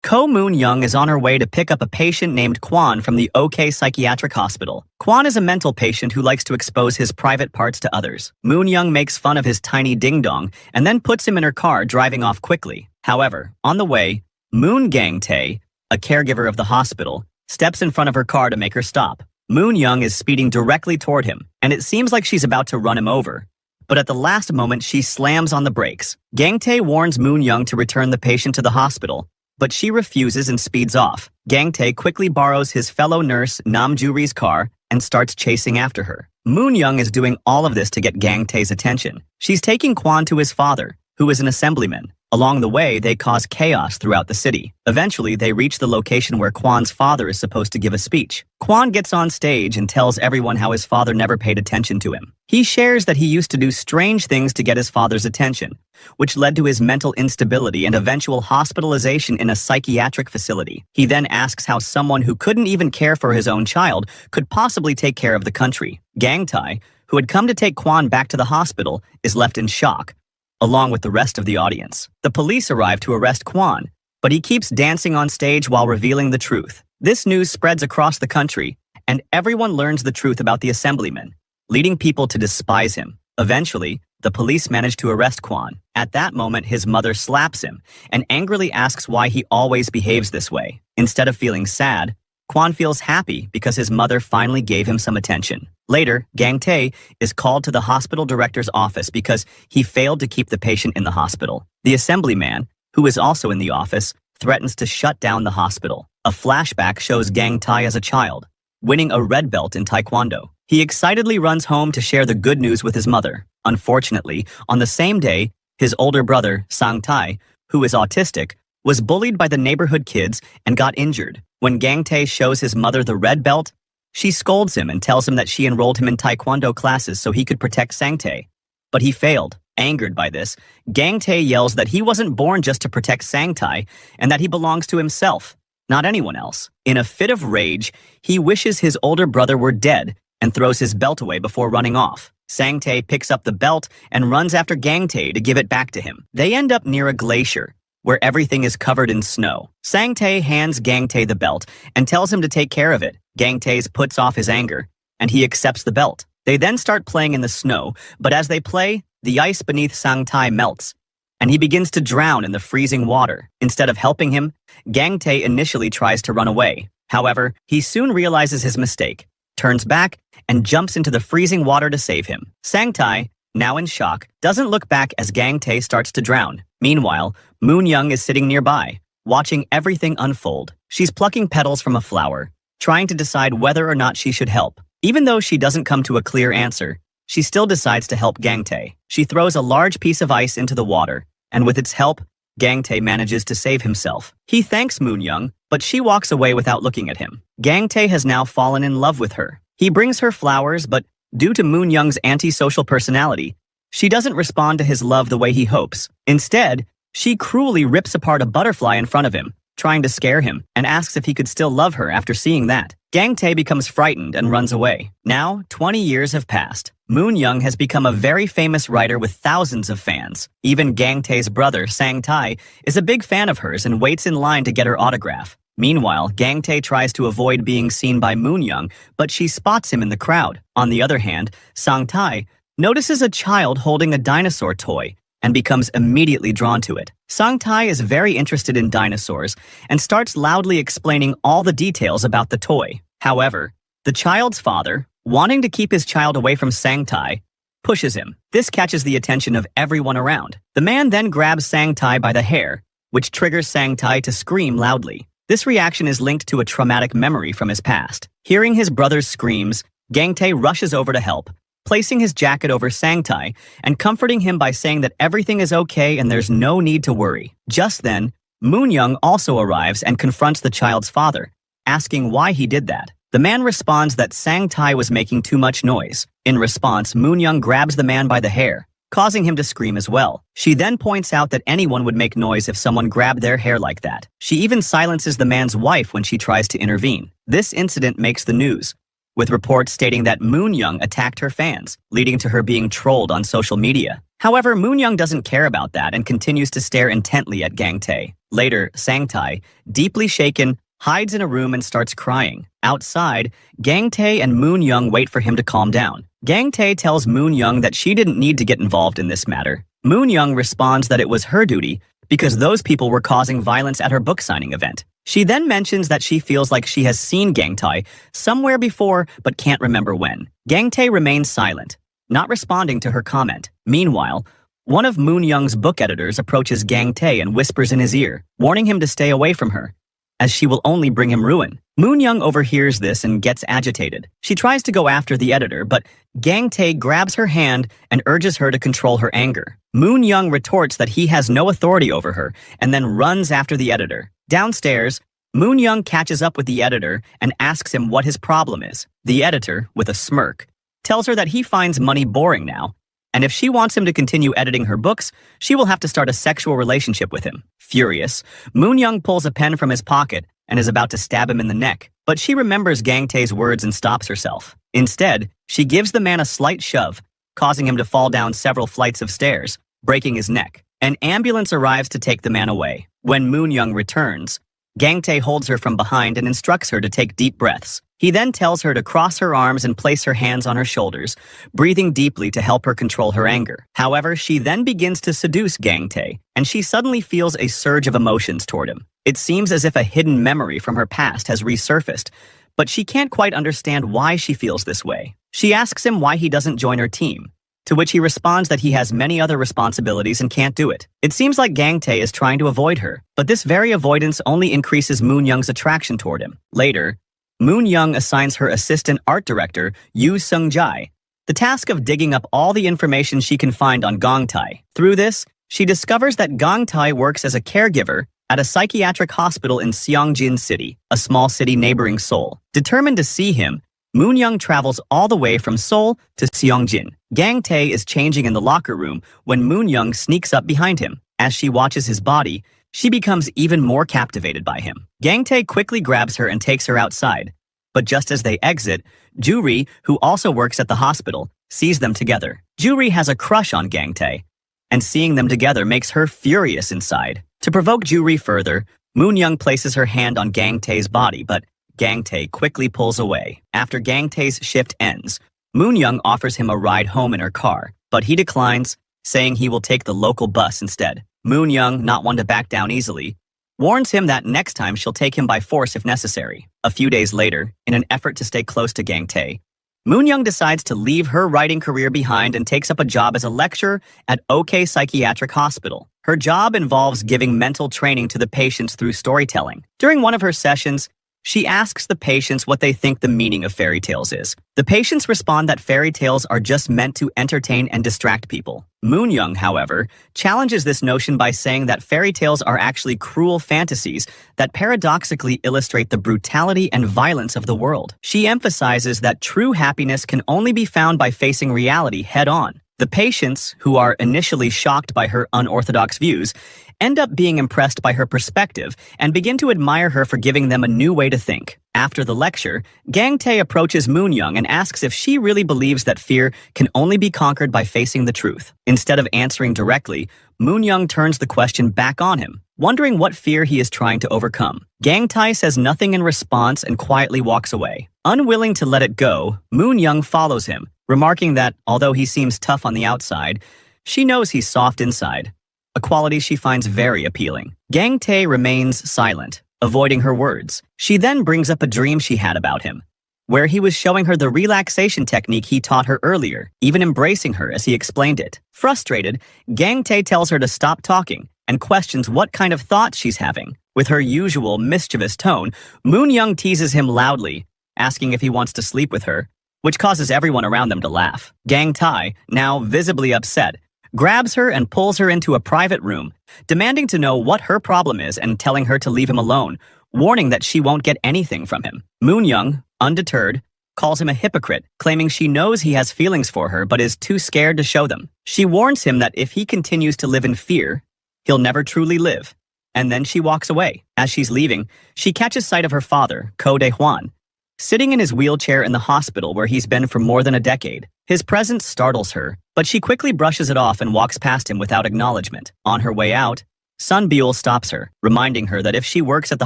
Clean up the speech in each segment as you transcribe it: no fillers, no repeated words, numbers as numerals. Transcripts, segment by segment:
Ko Moon Young is on her way to pick up a patient named Kwon from the OK Psychiatric Hospital. Kwon is a mental patient who likes to expose his private parts to others. Moon Young makes fun of his tiny ding-dong and then puts him in her car, driving off quickly. However, on the way, Moon Gang-tae, a caregiver of the hospital, steps in front of her car to make her stop. Moon Young is speeding directly toward him, and it seems like she's about to run him over. But at the last moment, she slams on the brakes. Gang-tae warns Moon Young to return the patient to the hospital, but she refuses and speeds off. Gang-tae quickly borrows his fellow nurse Nam Ju-ri's car and starts chasing after her. Moon Young is doing all of this to get Gang-tae's attention. She's taking Kwon to his father, who is an assemblyman. Along the way, they cause chaos throughout the city. Eventually, they reach the location where Kwon's father is supposed to give a speech. Kwon gets on stage and tells everyone how his father never paid attention to him. He shares that he used to do strange things to get his father's attention, which led to his mental instability and eventual hospitalization in a psychiatric facility. He then asks how someone who couldn't even care for his own child could possibly take care of the country. Gang-tae, who had come to take Kwon back to the hospital, is left in shock, along with the rest of the audience. The police arrive to arrest Kwon, but he keeps dancing on stage while revealing the truth. This news spreads across the country, and everyone learns the truth about the assemblyman, leading people to despise him. Eventually, the police manage to arrest Kwon. At that moment, his mother slaps him and angrily asks why he always behaves this way. Instead of feeling sad, Kwon feels happy because his mother finally gave him some attention. Later, Gang-tae is called to the hospital director's office because he failed to keep the patient in the hospital. The assemblyman, who is also in the office, threatens to shut down the hospital. A flashback shows Gang-tae as a child, winning a red belt in Taekwondo. He excitedly runs home to share the good news with his mother. Unfortunately, on the same day, his older brother, Sang-tae, who is autistic, was bullied by the neighborhood kids and got injured. When Gang-tae shows his mother the red belt, she scolds him and tells him that she enrolled him in Taekwondo classes so he could protect Sang-tae. But he failed. Angered by this, Gang-tae yells that he wasn't born just to protect Sang-tae and that he belongs to himself, not anyone else. In a fit of rage, he wishes his older brother were dead and throws his belt away before running off. Sang-tae picks up the belt and runs after Gang-tae to give it back to him. They end up near a glacier, where everything is covered in snow. Sang-tae hands Gang-tae the belt and tells him to take care of it. Gang-tae puts off his anger, and he accepts the belt. They then start playing in the snow, but as they play, the ice beneath Sang-tae melts, and he begins to drown in the freezing water. Instead of helping him, Gang-tae initially tries to run away. However, he soon realizes his mistake, turns back, and jumps into the freezing water to save him. Sang-tae, now in shock, doesn't look back as Gang-tae starts to drown. Meanwhile, Moon Young is sitting nearby, watching everything unfold. She's plucking petals from a flower, trying to decide whether or not she should help. Even though she doesn't come to a clear answer, she still decides to help Gang-tae. She throws a large piece of ice into the water, and with its help, Gang-tae manages to save himself. He thanks Moon Young, but she walks away without looking at him. Gang-tae has now fallen in love with her. He brings her flowers, but due to Moon Young's antisocial personality, she doesn't respond to his love the way he hopes. Instead, she cruelly rips apart a butterfly in front of him, trying to scare him, and asks if he could still love her after seeing that. Gang-tae becomes frightened and runs away. Now, 20 years have passed. Moon Young has become a very famous writer with thousands of fans. Even Gang-tae's brother, Sang-tae, is a big fan of hers and waits in line to get her autograph. Meanwhile, Gang-tae tries to avoid being seen by Moon Young, but she spots him in the crowd. On the other hand, Sang-tae notices a child holding a dinosaur toy and becomes immediately drawn to it. Sang-tae is very interested in dinosaurs and starts loudly explaining all the details about the toy. However, the child's father, wanting to keep his child away from Sang-tae, pushes him. This catches the attention of everyone around. The man then grabs Sang-tae by the hair, which triggers Sang-tae to scream loudly. This reaction is linked to a traumatic memory from his past. Hearing his brother's screams, Gang-tae rushes over to help, placing his jacket over Sang-tae and comforting him by saying that everything is okay and there's no need to worry. Just then, Moon Young also arrives and confronts the child's father, asking why he did that. The man responds that Sang-tae was making too much noise. In response, Moon Young grabs the man by the hair, causing him to scream as well. She then points out that anyone would make noise if someone grabbed their hair like that. She even silences the man's wife when she tries to intervene. This incident makes the news, with reports stating that Moon Young attacked her fans, leading to her being trolled on social media. However, Moon-young doesn't care about that and continues to stare intently at Gang-tae. Later, Sang-tae, deeply shaken, hides in a room and starts crying. Outside, Gang-tae and Moon-young wait for him to calm down. Gang-tae tells Moon-young that she didn't need to get involved in this matter. Moon-young responds that it was her duty because those people were causing violence at her book signing event. She then mentions that she feels like she has seen Gang-tae somewhere before but can't remember when. Gang-tae remains silent, not responding to her comment. Meanwhile, one of Moon-young's book editors approaches Gang-tae and whispers in his ear, warning him to stay away from her, as she will only bring him ruin. Moon-young overhears this and gets agitated. She tries to go after the editor, but Gang-tae grabs her hand and urges her to control her anger. Moon-young retorts that he has no authority over her and then runs after the editor. Downstairs, Moon-young catches up with the editor and asks him what his problem is. The editor, with a smirk, tells her that he finds money boring now, and if she wants him to continue editing her books, she will have to start a sexual relationship with him. Furious, Moon-young pulls a pen from his pocket and is about to stab him in the neck, but she remembers Gang-tae's words and stops herself. Instead, she gives the man a slight shove, causing him to fall down several flights of stairs, breaking his neck. An ambulance arrives to take the man away. When Moon-young returns, Gang-tae holds her from behind and instructs her to take deep breaths. He then tells her to cross her arms and place her hands on her shoulders, breathing deeply to help her control her anger. However, she then begins to seduce Gang-tae, and she suddenly feels a surge of emotions toward him. It seems as if a hidden memory from her past has resurfaced, but she can't quite understand why she feels this way. She asks him why he doesn't join her team, to which he responds that he has many other responsibilities and can't do it. It seems like Gang-tae is trying to avoid her, but this very avoidance only increases Moon-young's attraction toward him. Later, Moon-young assigns her assistant art director, Yoo Seung-jae, the task of digging up all the information she can find on Gang-tae. Through this, she discovers that Gang-tae works as a caregiver at a psychiatric hospital in Seongjin City, a small city neighboring Seoul. Determined to see him, Moon-young travels all the way from Seoul to Seongjin. Gang-tae is changing in the locker room when Moon-young sneaks up behind him. As she watches his body, she becomes even more captivated by him. Gang-tae quickly grabs her and takes her outside. But just as they exit, Ju-ri, who also works at the hospital, sees them together. Ju-ri has a crush on Gang-tae, and seeing them together makes her furious inside. To provoke Ju-ri further, Moon-young places her hand on Gang-tae's body, but Gang-tae quickly pulls away. After Gang-tae's shift ends, Moon-young offers him a ride home in her car, but he declines, saying he will take the local bus instead. Moon-young, not one to back down easily, warns him that next time she'll take him by force if necessary. A few days later, in an effort to stay close to Gang-tae, Moon-young decides to leave her writing career behind and takes up a job as a lecturer at OK Psychiatric Hospital. Her job involves giving mental training to the patients through storytelling. During one of her sessions, she asks the patients what they think the meaning of fairy tales is. The patients respond that fairy tales are just meant to entertain and distract people. Moon-young, however, challenges this notion by saying that fairy tales are actually cruel fantasies that paradoxically illustrate the brutality and violence of the world. She emphasizes that true happiness can only be found by facing reality head-on. The patients, who are initially shocked by her unorthodox views, end up being impressed by her perspective and begin to admire her for giving them a new way to think. After the lecture, Gang-tae approaches Moon-young and asks if she really believes that fear can only be conquered by facing the truth. Instead of answering directly, Moon-young turns the question back on him, wondering what fear he is trying to overcome. Gang-tae says nothing in response and quietly walks away. Unwilling to let it go, Moon-young follows him, remarking that, although he seems tough on the outside, she knows he's soft inside, a quality she finds very appealing. Gang-tae remains silent, avoiding her words. She then brings up a dream she had about him, where he was showing her the relaxation technique he taught her earlier, even embracing her as he explained it. Frustrated, Gang-tae tells her to stop talking and questions what kind of thoughts she's having. With her usual mischievous tone, Moon-young teases him loudly, asking if he wants to sleep with her, which causes everyone around them to laugh. Gang-tae, now visibly upset, grabs her and pulls her into a private room, demanding to know what her problem is and telling her to leave him alone, warning that she won't get anything from him. Moon-young, undeterred, calls him a hypocrite, claiming she knows he has feelings for her but is too scared to show them. She warns him that if he continues to live in fear, he'll never truly live. And then she walks away. As she's leaving, she catches sight of her father, Ko Dae-hwan, sitting in his wheelchair in the hospital where he's been for more than a decade. His presence startles her, but she quickly brushes it off and walks past him without acknowledgement. On her way out, Sun Byul stops her, reminding her that if she works at the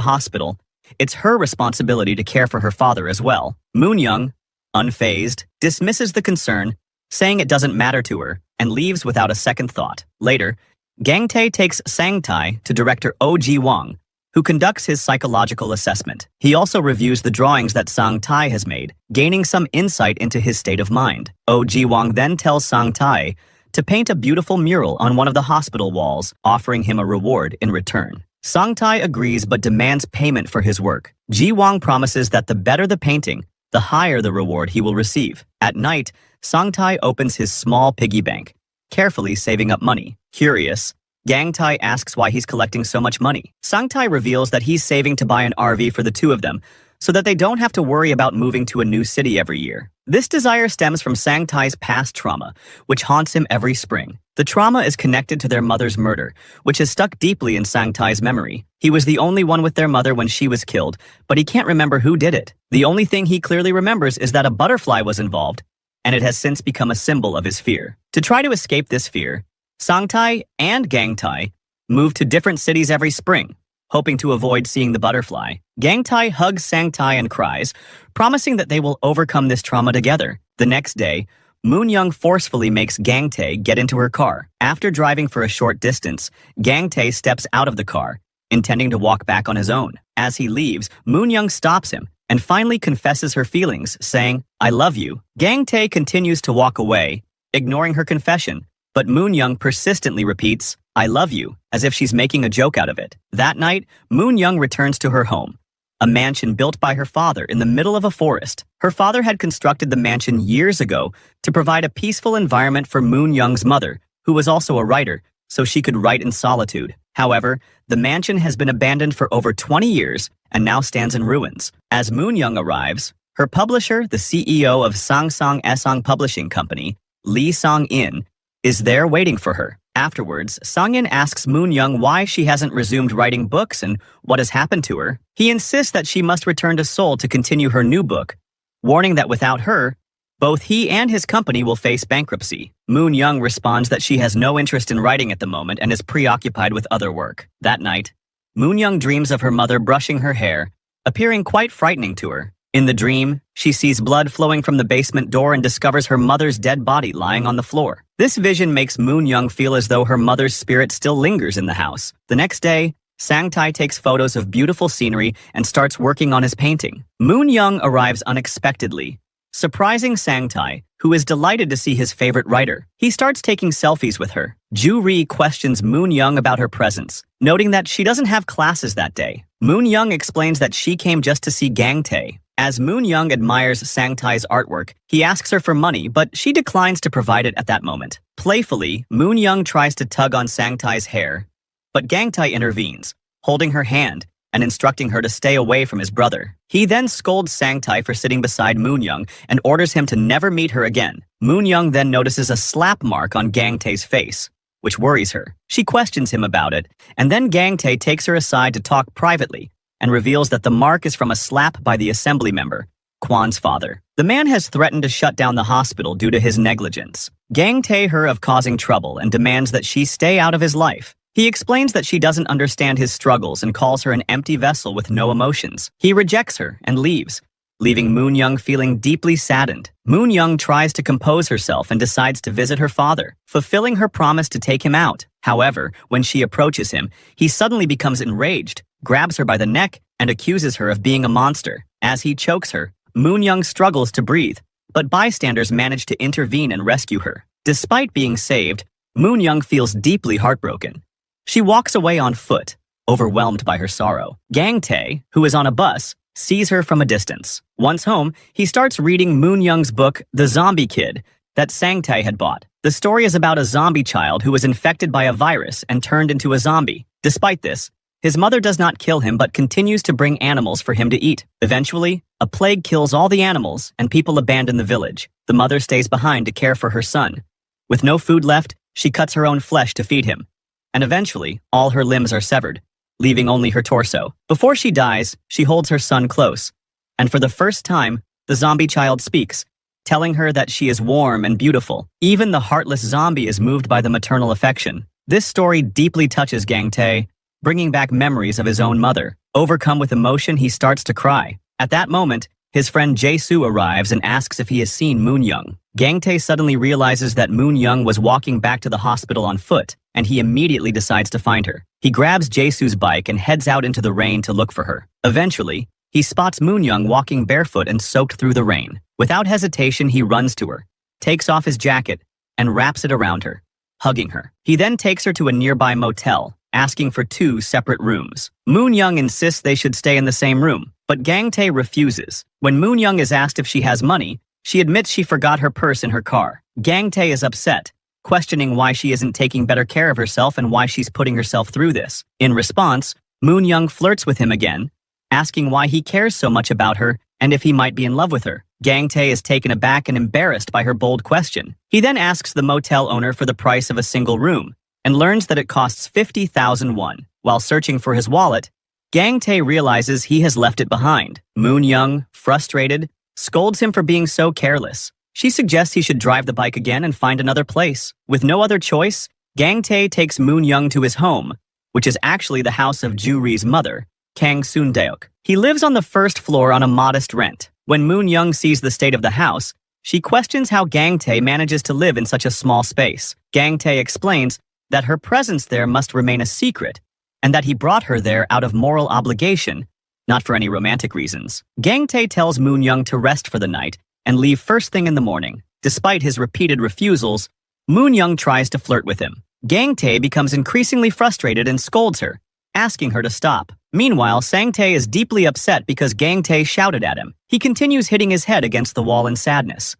hospital, it's her responsibility to care for her father as well. Moon Young, unfazed, dismisses the concern, saying it doesn't matter to her, and leaves without a second thought. Later, Gang Tae takes Sang Tae to director Oh Ji Wong, who conducts his psychological assessment. He also reviews the drawings that Sang Tae has made, gaining some insight into his state of mind. Oh Ji Wong then tells Sang Tae to paint a beautiful mural on one of the hospital walls, offering him a reward in return. Sang Tae agrees but demands payment for his work. Ji Wong promises that the better the painting, the higher the reward he will receive. At night, Sang Tae opens his small piggy bank, carefully saving up money. Curious, Gang Tae asks why he's collecting so much money. Sang Tae reveals that he's saving to buy an RV for the two of them, so that they don't have to worry about moving to a new city every year. This desire stems from Sang Tae's past trauma, which haunts him every spring. The trauma is connected to their mother's murder, which is stuck deeply in Sang Tae's memory. He was the only one with their mother when she was killed, but he can't remember who did it. The only thing he clearly remembers is that a butterfly was involved, and it has since become a symbol of his fear. To try to escape this fear, Sang Tae and Gang Tae move to different cities every spring, hoping to avoid seeing the butterfly. Gang Tae hugs Sang Tae and cries, promising that they will overcome this trauma together. The next day, Moon Young forcefully makes Gang Tae get into her car. After driving for a short distance, Gang Tae steps out of the car, intending to walk back on his own. As he leaves, Moon Young stops him and finally confesses her feelings, saying, "I love you." Gang Tae continues to walk away, ignoring her confession, but Moon Young persistently repeats, "I love you," as if she's making a joke out of it. That night, Moon Young returns to her home, a mansion built by her father in the middle of a forest. Her father had constructed the mansion years ago to provide a peaceful environment for Moon Young's mother, who was also a writer, so she could write in solitude. However, the mansion has been abandoned for over 20 years and now stands in ruins. As Moon Young arrives, her publisher, the CEO of Sangsang Esong Publishing Company, Lee Song-in, is there waiting for her. Afterwards, Song-in asks Moon Young why she hasn't resumed writing books and what has happened to her. He insists that she must return to Seoul to continue her new book, warning that without her, both he and his company will face bankruptcy. Moon Young responds that she has no interest in writing at the moment and is preoccupied with other work. That night, Moon Young dreams of her mother brushing her hair, appearing quite frightening to her. In the dream, she sees blood flowing from the basement door and discovers her mother's dead body lying on the floor. This vision makes Moon Young feel as though her mother's spirit still lingers in the house. The next day, Sang Tae takes photos of beautiful scenery and starts working on his painting. Moon Young arrives unexpectedly, surprising Sang Tae, who is delighted to see his favorite writer. He starts taking selfies with her. Ju Ri questions Moon Young about her presence, noting that she doesn't have classes that day. Moon Young explains that she came just to see Gang Tae. As Moon Young admires Sang Tae's artwork, he asks her for money, but she declines to provide it at that moment. Playfully, Moon Young tries to tug on Sang Tae's hair, but Gang Tae intervenes, holding her hand and instructing her to stay away from his brother. He then scolds Sang Tae for sitting beside Moon Young and orders him to never meet her again. Moon Young then notices a slap mark on Gang Tae's face, which worries her. She questions him about it, and then Gang Tae takes her aside to talk privately and reveals that the mark is from a slap by the assembly member, Kwan's father. The man has threatened to shut down the hospital due to his negligence. Gang Tae her of causing trouble and demands that she stay out of his life. He explains that she doesn't understand his struggles and calls her an empty vessel with no emotions. He rejects her and leaves, leaving Moon Young feeling deeply saddened. Moon Young tries to compose herself and decides to visit her father, fulfilling her promise to take him out. However, when she approaches him, he suddenly becomes enraged, grabs her by the neck, and accuses her of being a monster. As he chokes her, Moon Young struggles to breathe, but bystanders manage to intervene and rescue her. Despite being saved, Moon Young feels deeply heartbroken. She walks away on foot, overwhelmed by her sorrow. Gang Tae, who is on a bus, sees her from a distance. Once home, he starts reading Moon Young's book, The Zombie Kid, that Sang Tae had bought. The story is about a zombie child who was infected by a virus and turned into a zombie. Despite this, his mother does not kill him but continues to bring animals for him to eat. Eventually, a plague kills all the animals and people abandon the village. The mother stays behind to care for her son. With no food left, she cuts her own flesh to feed him. And eventually, all her limbs are severed, leaving only her torso. Before she dies, she holds her son close. And for the first time, the zombie child speaks, telling her that she is warm and beautiful. Even the heartless zombie is moved by the maternal affection. This story deeply touches Gang Tae, bringing back memories of his own mother. Overcome with emotion, he starts to cry. At that moment, his friend Jae-soo arrives and asks if he has seen Moon Young. Gang Tae suddenly realizes that Moon Young was walking back to the hospital on foot, and he immediately decides to find her. He grabs Jae-soo's bike and heads out into the rain to look for her. Eventually, he spots Moon Young walking barefoot and soaked through the rain. Without hesitation, he runs to her, takes off his jacket, and wraps it around her, hugging her. He then takes her to a nearby motel, asking for 2 separate rooms. Moon Young insists they should stay in the same room, but Gang Tae refuses. When Moon Young is asked if she has money, she admits she forgot her purse in her car. Gang Tae is upset, questioning why she isn't taking better care of herself and why she's putting herself through this. In response, Moon Young flirts with him again, asking why he cares so much about her and if he might be in love with her. Gang Tae is taken aback and embarrassed by her bold question. He then asks the motel owner for the price of a single room and learns that it costs 50,000 won. While searching for his wallet, Gang Tae realizes he has left it behind. Moon Young, frustrated, scolds him for being so careless. She suggests he should drive the bike again and find another place. With no other choice, Gang Tae takes Moon Young to his home, which is actually the house of Ju-ri's mother, Kang Soon-deok. He lives on the first floor on a modest rent. When Moon Young sees the state of the house, she questions how Gang Tae manages to live in such a small space. Gang Tae explains that her presence there must remain a secret, and that he brought her there out of moral obligation, not for any romantic reasons. Gang Tae tells Moon Young to rest for the night and leave first thing in the morning. Despite his repeated refusals, Moon Young tries to flirt with him. Gang Tae becomes increasingly frustrated and scolds her, asking her to stop. Meanwhile, Sang Tae is deeply upset because Gang Tae shouted at him. He continues hitting his head against the wall in sadness.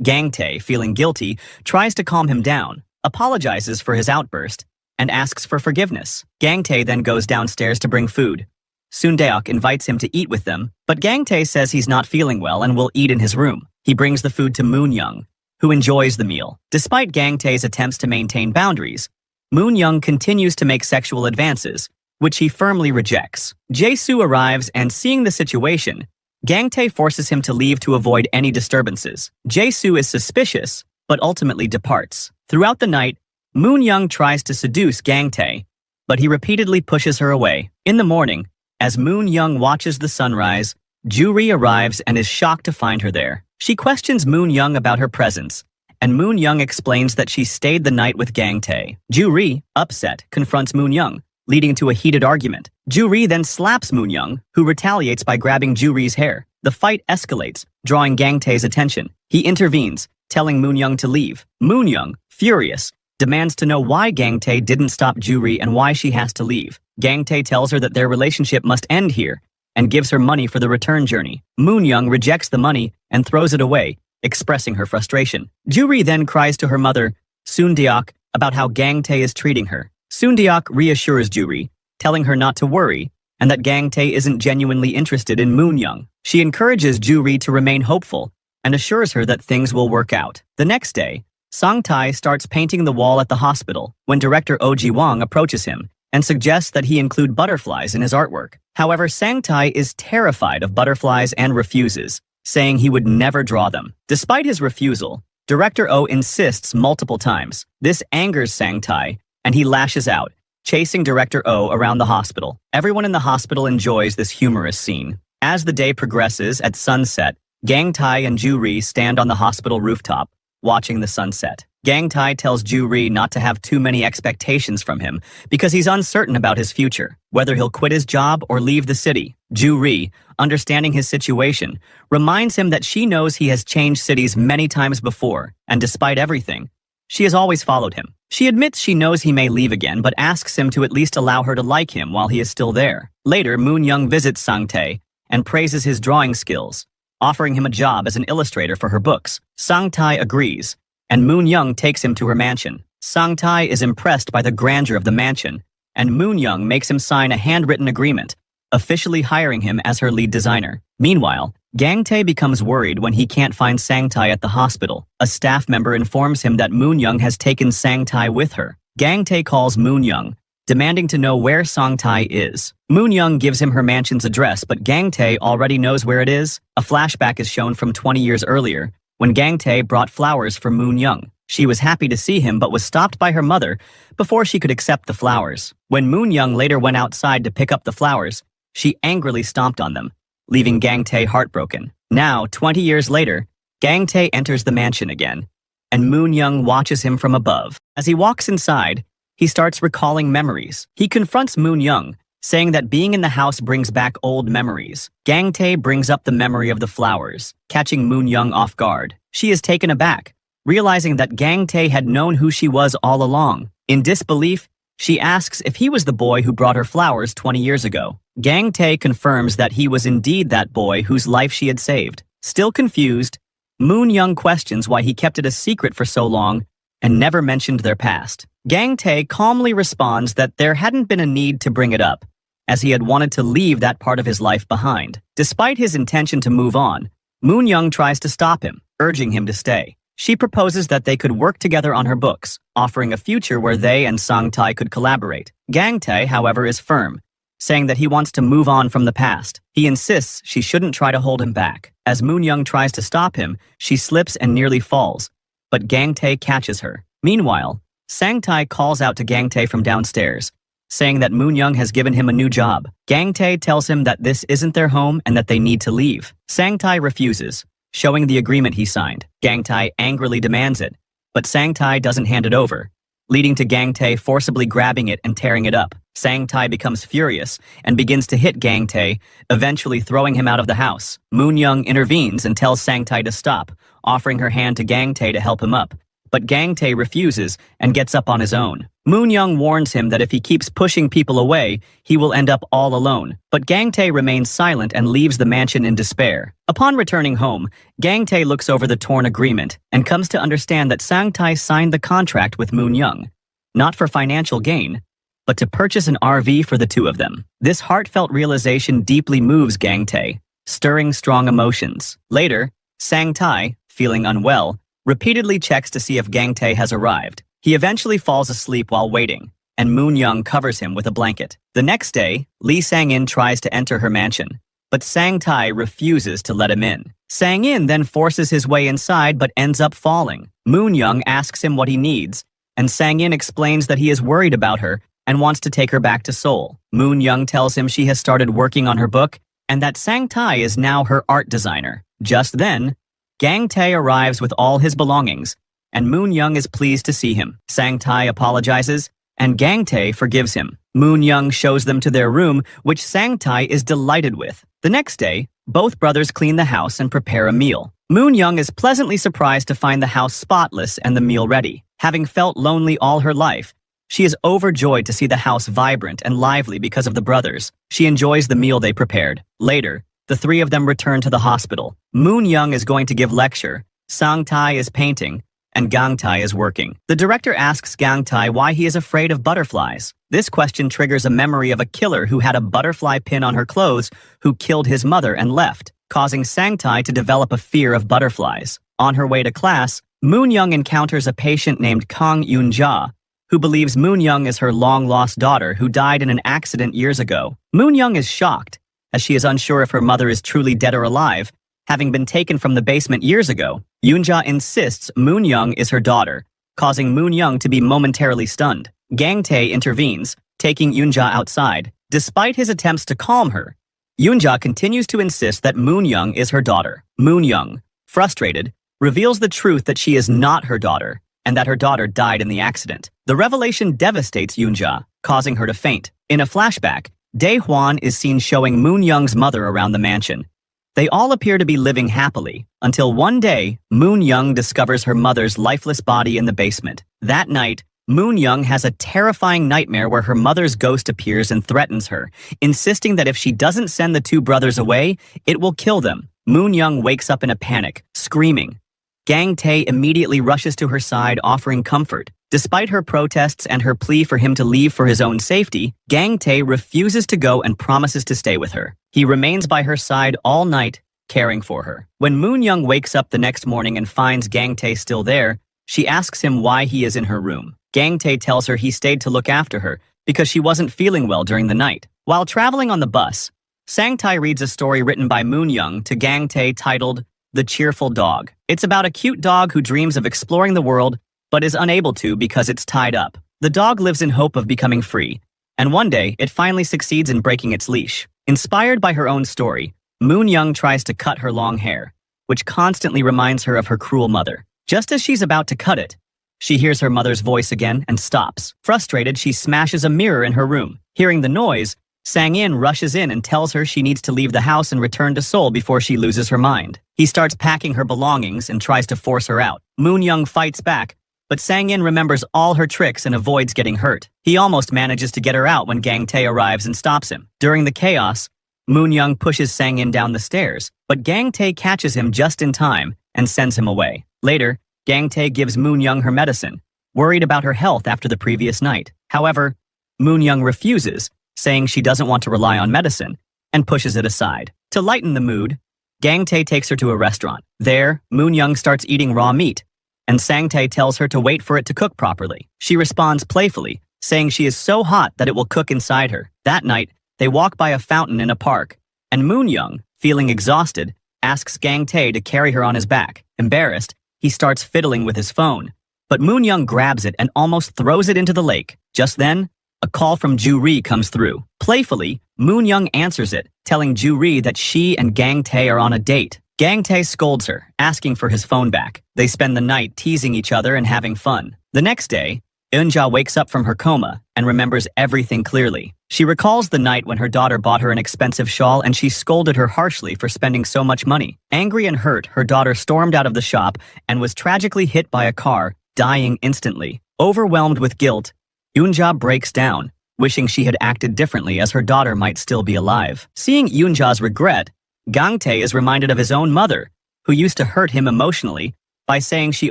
Gang Tae, feeling guilty, tries to calm him down, apologizes for his outburst, and asks for forgiveness. Gang Tae then goes downstairs to bring food. Soon-deok invites him to eat with them, but Gang Tae says he's not feeling well and will eat in his room. He brings the food to Moon Young, who enjoys the meal. Despite Gang Tae's attempts to maintain boundaries, Moon Young continues to make sexual advances, which he firmly rejects. Jae-soo arrives and, seeing the situation, Gang Tae forces him to leave to avoid any disturbances. Jae-soo is suspicious, but ultimately departs. Throughout the night, Moon Young tries to seduce Gang Tae, but he repeatedly pushes her away. In the morning, as Moon Young watches the sunrise, Ju-ri arrives and is shocked to find her there. She questions Moon Young about her presence, and Moon Young explains that she stayed the night with Gang Tae. Ju-ri, upset, confronts Moon Young, leading to a heated argument. Ju-ri then slaps Moon Young, who retaliates by grabbing Ju-ri's hair. The fight escalates, drawing Gang Tae's attention. He intervenes, telling Moon Young to leave. Moon Young, furious, demands to know why Gang Tae didn't stop Ju-ri and why she has to leave. Gang Tae tells her that their relationship must end here and gives her money for the return journey. Moon Young rejects the money and throws it away, expressing her frustration. Ju-ri then cries to her mother, Soon-deok, about how Gang Tae is treating her. Soon-deok reassures Ju-ri, telling her not to worry and that Gang Tae isn't genuinely interested in Moon Young. She encourages Ju-ri to remain hopeful and assures her that things will work out. The next day, Sang-tae starts painting the wall at the hospital when director Oh Ji-won approaches him and suggests that he include butterflies in his artwork. However, Sang-tae is terrified of butterflies and refuses, saying he would never draw them. Despite his refusal, director Oh insists multiple times. This angers Sang-tae, and he lashes out, chasing director Oh around the hospital. Everyone in the hospital enjoys this humorous scene. As the day progresses, at sunset, Gang Tae and Ju-ri stand on the hospital rooftop, watching the sunset. Gang Tae tells Ju-ri not to have too many expectations from him because he's uncertain about his future, whether he'll quit his job or leave the city. Ju-ri, understanding his situation, reminds him that she knows he has changed cities many times before, and despite everything, she has always followed him. She admits she knows he may leave again, but asks him to at least allow her to like him while he is still there. Later, Moon Young visits Sang-tae and praises his drawing skills, offering him a job as an illustrator for her books. Sang-tae agrees, and Moon Young takes him to her mansion. Sang-tae is impressed by the grandeur of the mansion, and Moon Young makes him sign a handwritten agreement, officially hiring him as her lead designer. Meanwhile, Gang Tae becomes worried when he can't find Sang-tae at the hospital. A staff member informs him that Moon Young has taken Sang-tae with her. Gang Tae calls Moon Young, demanding to know where Sang-tae is. Moon Young gives him her mansion's address, but Gang Tae already knows where it is. A flashback is shown from 20 years earlier, when Gang Tae brought flowers for Moon Young. She was happy to see him but was stopped by her mother before she could accept the flowers. When Moon Young later went outside to pick up the flowers, she angrily stomped on them, leaving Gang Tae heartbroken. Now, 20 years later, Gang Tae enters the mansion again, and Moon Young watches him from above. As he walks inside, he starts recalling memories. He confronts Moon Young, saying that being in the house brings back old memories. Gang Tae brings up the memory of the flowers, catching Moon Young off guard. She is taken aback, realizing that Gang Tae had known who she was all along. In disbelief, she asks if he was the boy who brought her flowers 20 years ago. Gang Tae confirms that he was indeed that boy whose life she had saved. Still confused, Moon Young questions why he kept it a secret for so long and never mentioned their past. Gang Tae calmly responds that there hadn't been a need to bring it up, as he had wanted to leave that part of his life behind. Despite his intention to move on, Moon Young tries to stop him, urging him to stay. She proposes that they could work together on her books, offering a future where they and Sang-tae could collaborate. Gang Tae, however, is firm, saying that he wants to move on from the past. He insists she shouldn't try to hold him back. As Moon Young tries to stop him, she slips and nearly falls, but Gang Tae catches her. Meanwhile, Sang-tae calls out to Gang Tae from downstairs, saying that Moon Young has given him a new job. Gang Tae tells him that this isn't their home and that they need to leave. Sang-tae refuses, showing the agreement he signed. Gang Tae angrily demands it, but Sang-tae doesn't hand it over, leading to Gang Tae forcibly grabbing it and tearing it up. Sang-tae becomes furious and begins to hit Gang Tae, eventually throwing him out of the house. Moon Young intervenes and tells Sang-tae to stop, offering her hand to Gang Tae to help him up, but Gang Tae refuses and gets up on his own. Moon Young warns him that if he keeps pushing people away, he will end up all alone, but Gang Tae remains silent and leaves the mansion in despair. Upon returning home, Gang Tae looks over the torn agreement and comes to understand that Sang-tae signed the contract with Moon Young, not for financial gain, but to purchase an RV for the two of them. This heartfelt realization deeply moves Gang Tae, stirring strong emotions. Later, Sang-tae, feeling unwell, repeatedly checks to see if Gang Tae has arrived. He eventually falls asleep while waiting, and Moon Young covers him with a blanket. The next day, Lee Sang-in tries to enter her mansion, but Sang-tae refuses to let him in. Sang-in then forces his way inside but ends up falling. Moon Young asks him what he needs, and Sang-in explains that he is worried about her and wants to take her back to Seoul. Moon Young tells him she has started working on her book and that Sang-tae is now her art designer. Just then, Gang Tae arrives with all his belongings, and Moon Young is pleased to see him. Sang-tae apologizes, and Gang Tae forgives him. Moon Young shows them to their room, which Sang-tae is delighted with. The next day, both brothers clean the house and prepare a meal. Moon Young is pleasantly surprised to find the house spotless and the meal ready. Having felt lonely all her life, she is overjoyed to see the house vibrant and lively because of the brothers. She enjoys the meal they prepared. Later, the three of them return to the hospital. Moon Young is going to give lecture, Sang-tae is painting, and Gang Tae is working. The director asks Gang Tae why he is afraid of butterflies. This question triggers a memory of a killer who had a butterfly pin on her clothes who killed his mother and left, causing Sang-tae to develop a fear of butterflies. On her way to class, Moon Young encounters a patient named Kang Yoon-ja, who believes Moon Young is her long-lost daughter who died in an accident years ago. Moon Young is shocked, as she is unsure if her mother is truly dead or alive, having been taken from the basement years ago. Yoon-ja insists Moon Young is her daughter, causing Moon Young to be momentarily stunned. Gang Tae intervenes, taking Yoon-ja outside. Despite his attempts to calm her, Yoon-ja continues to insist that Moon Young is her daughter. Moon Young, frustrated, reveals the truth that she is not her daughter, and that her daughter died in the accident. The revelation devastates Yoon-ja, causing her to faint. In a flashback, Dae-hwan is seen showing Moon Young's mother around the mansion. They all appear to be living happily, until one day, Moon Young discovers her mother's lifeless body in the basement. That night, Moon Young has a terrifying nightmare where her mother's ghost appears and threatens her, insisting that if she doesn't send the two brothers away, it will kill them. Moon Young wakes up in a panic, screaming. Gang Tae immediately rushes to her side, offering comfort. Despite her protests and her plea for him to leave for his own safety, Gang Tae refuses to go and promises to stay with her. He remains by her side all night, caring for her. When Moon Young wakes up the next morning and finds Gang Tae still there, she asks him why he is in her room. Gang Tae tells her he stayed to look after her because she wasn't feeling well during the night. While traveling on the bus, Sang-tae reads a story written by Moon Young to Gang Tae titled The Cheerful Dog. It's about a cute dog who dreams of exploring the world but is unable to because it's tied up. The dog lives in hope of becoming free, and one day it finally succeeds in breaking its leash. Inspired by her own story, Moon Young tries to cut her long hair, which constantly reminds her of her cruel mother. Just as she's about to cut it, she hears her mother's voice again and stops. Frustrated, she smashes a mirror in her room. Hearing the noise, Sang-in rushes in and tells her she needs to leave the house and return to Seoul before she loses her mind. He starts packing her belongings and tries to force her out. Moon Young fights back, but Sang-in remembers all her tricks and avoids getting hurt. He almost manages to get her out when Gang Tae arrives and stops him. During the chaos, Moon Young pushes Sang-in down the stairs, but Gang Tae catches him just in time and sends him away. Later, Gang Tae gives Moon Young her medicine, worried about her health after the previous night. However, Moon Young refuses, saying she doesn't want to rely on medicine, and pushes it aside. To lighten the mood, Gang Tae takes her to a restaurant. There, Moon Young starts eating raw meat, and Sang Tae tells her to wait for it to cook properly. She responds playfully, saying she is so hot that it will cook inside her. That night, they walk by a fountain in a park, and Moon Young, feeling exhausted, asks Gang Tae to carry her on his back. Embarrassed, he starts fiddling with his phone, but Moon Young grabs it and almost throws it into the lake. Just then, a call from Ju Ri comes through. Playfully, Moon Young answers it, telling Ju Ri that she and Gang Tae are on a date. Gang Tae scolds her, asking for his phone back. They spend the night teasing each other and having fun. The next day, Eunja wakes up from her coma and remembers everything clearly. She recalls the night when her daughter bought her an expensive shawl and she scolded her harshly for spending so much money. Angry and hurt, her daughter stormed out of the shop and was tragically hit by a car, dying instantly. Overwhelmed with guilt, Eunja breaks down, wishing she had acted differently as her daughter might still be alive. Seeing Eunja's regret, Gang Tae is reminded of his own mother, who used to hurt him emotionally by saying she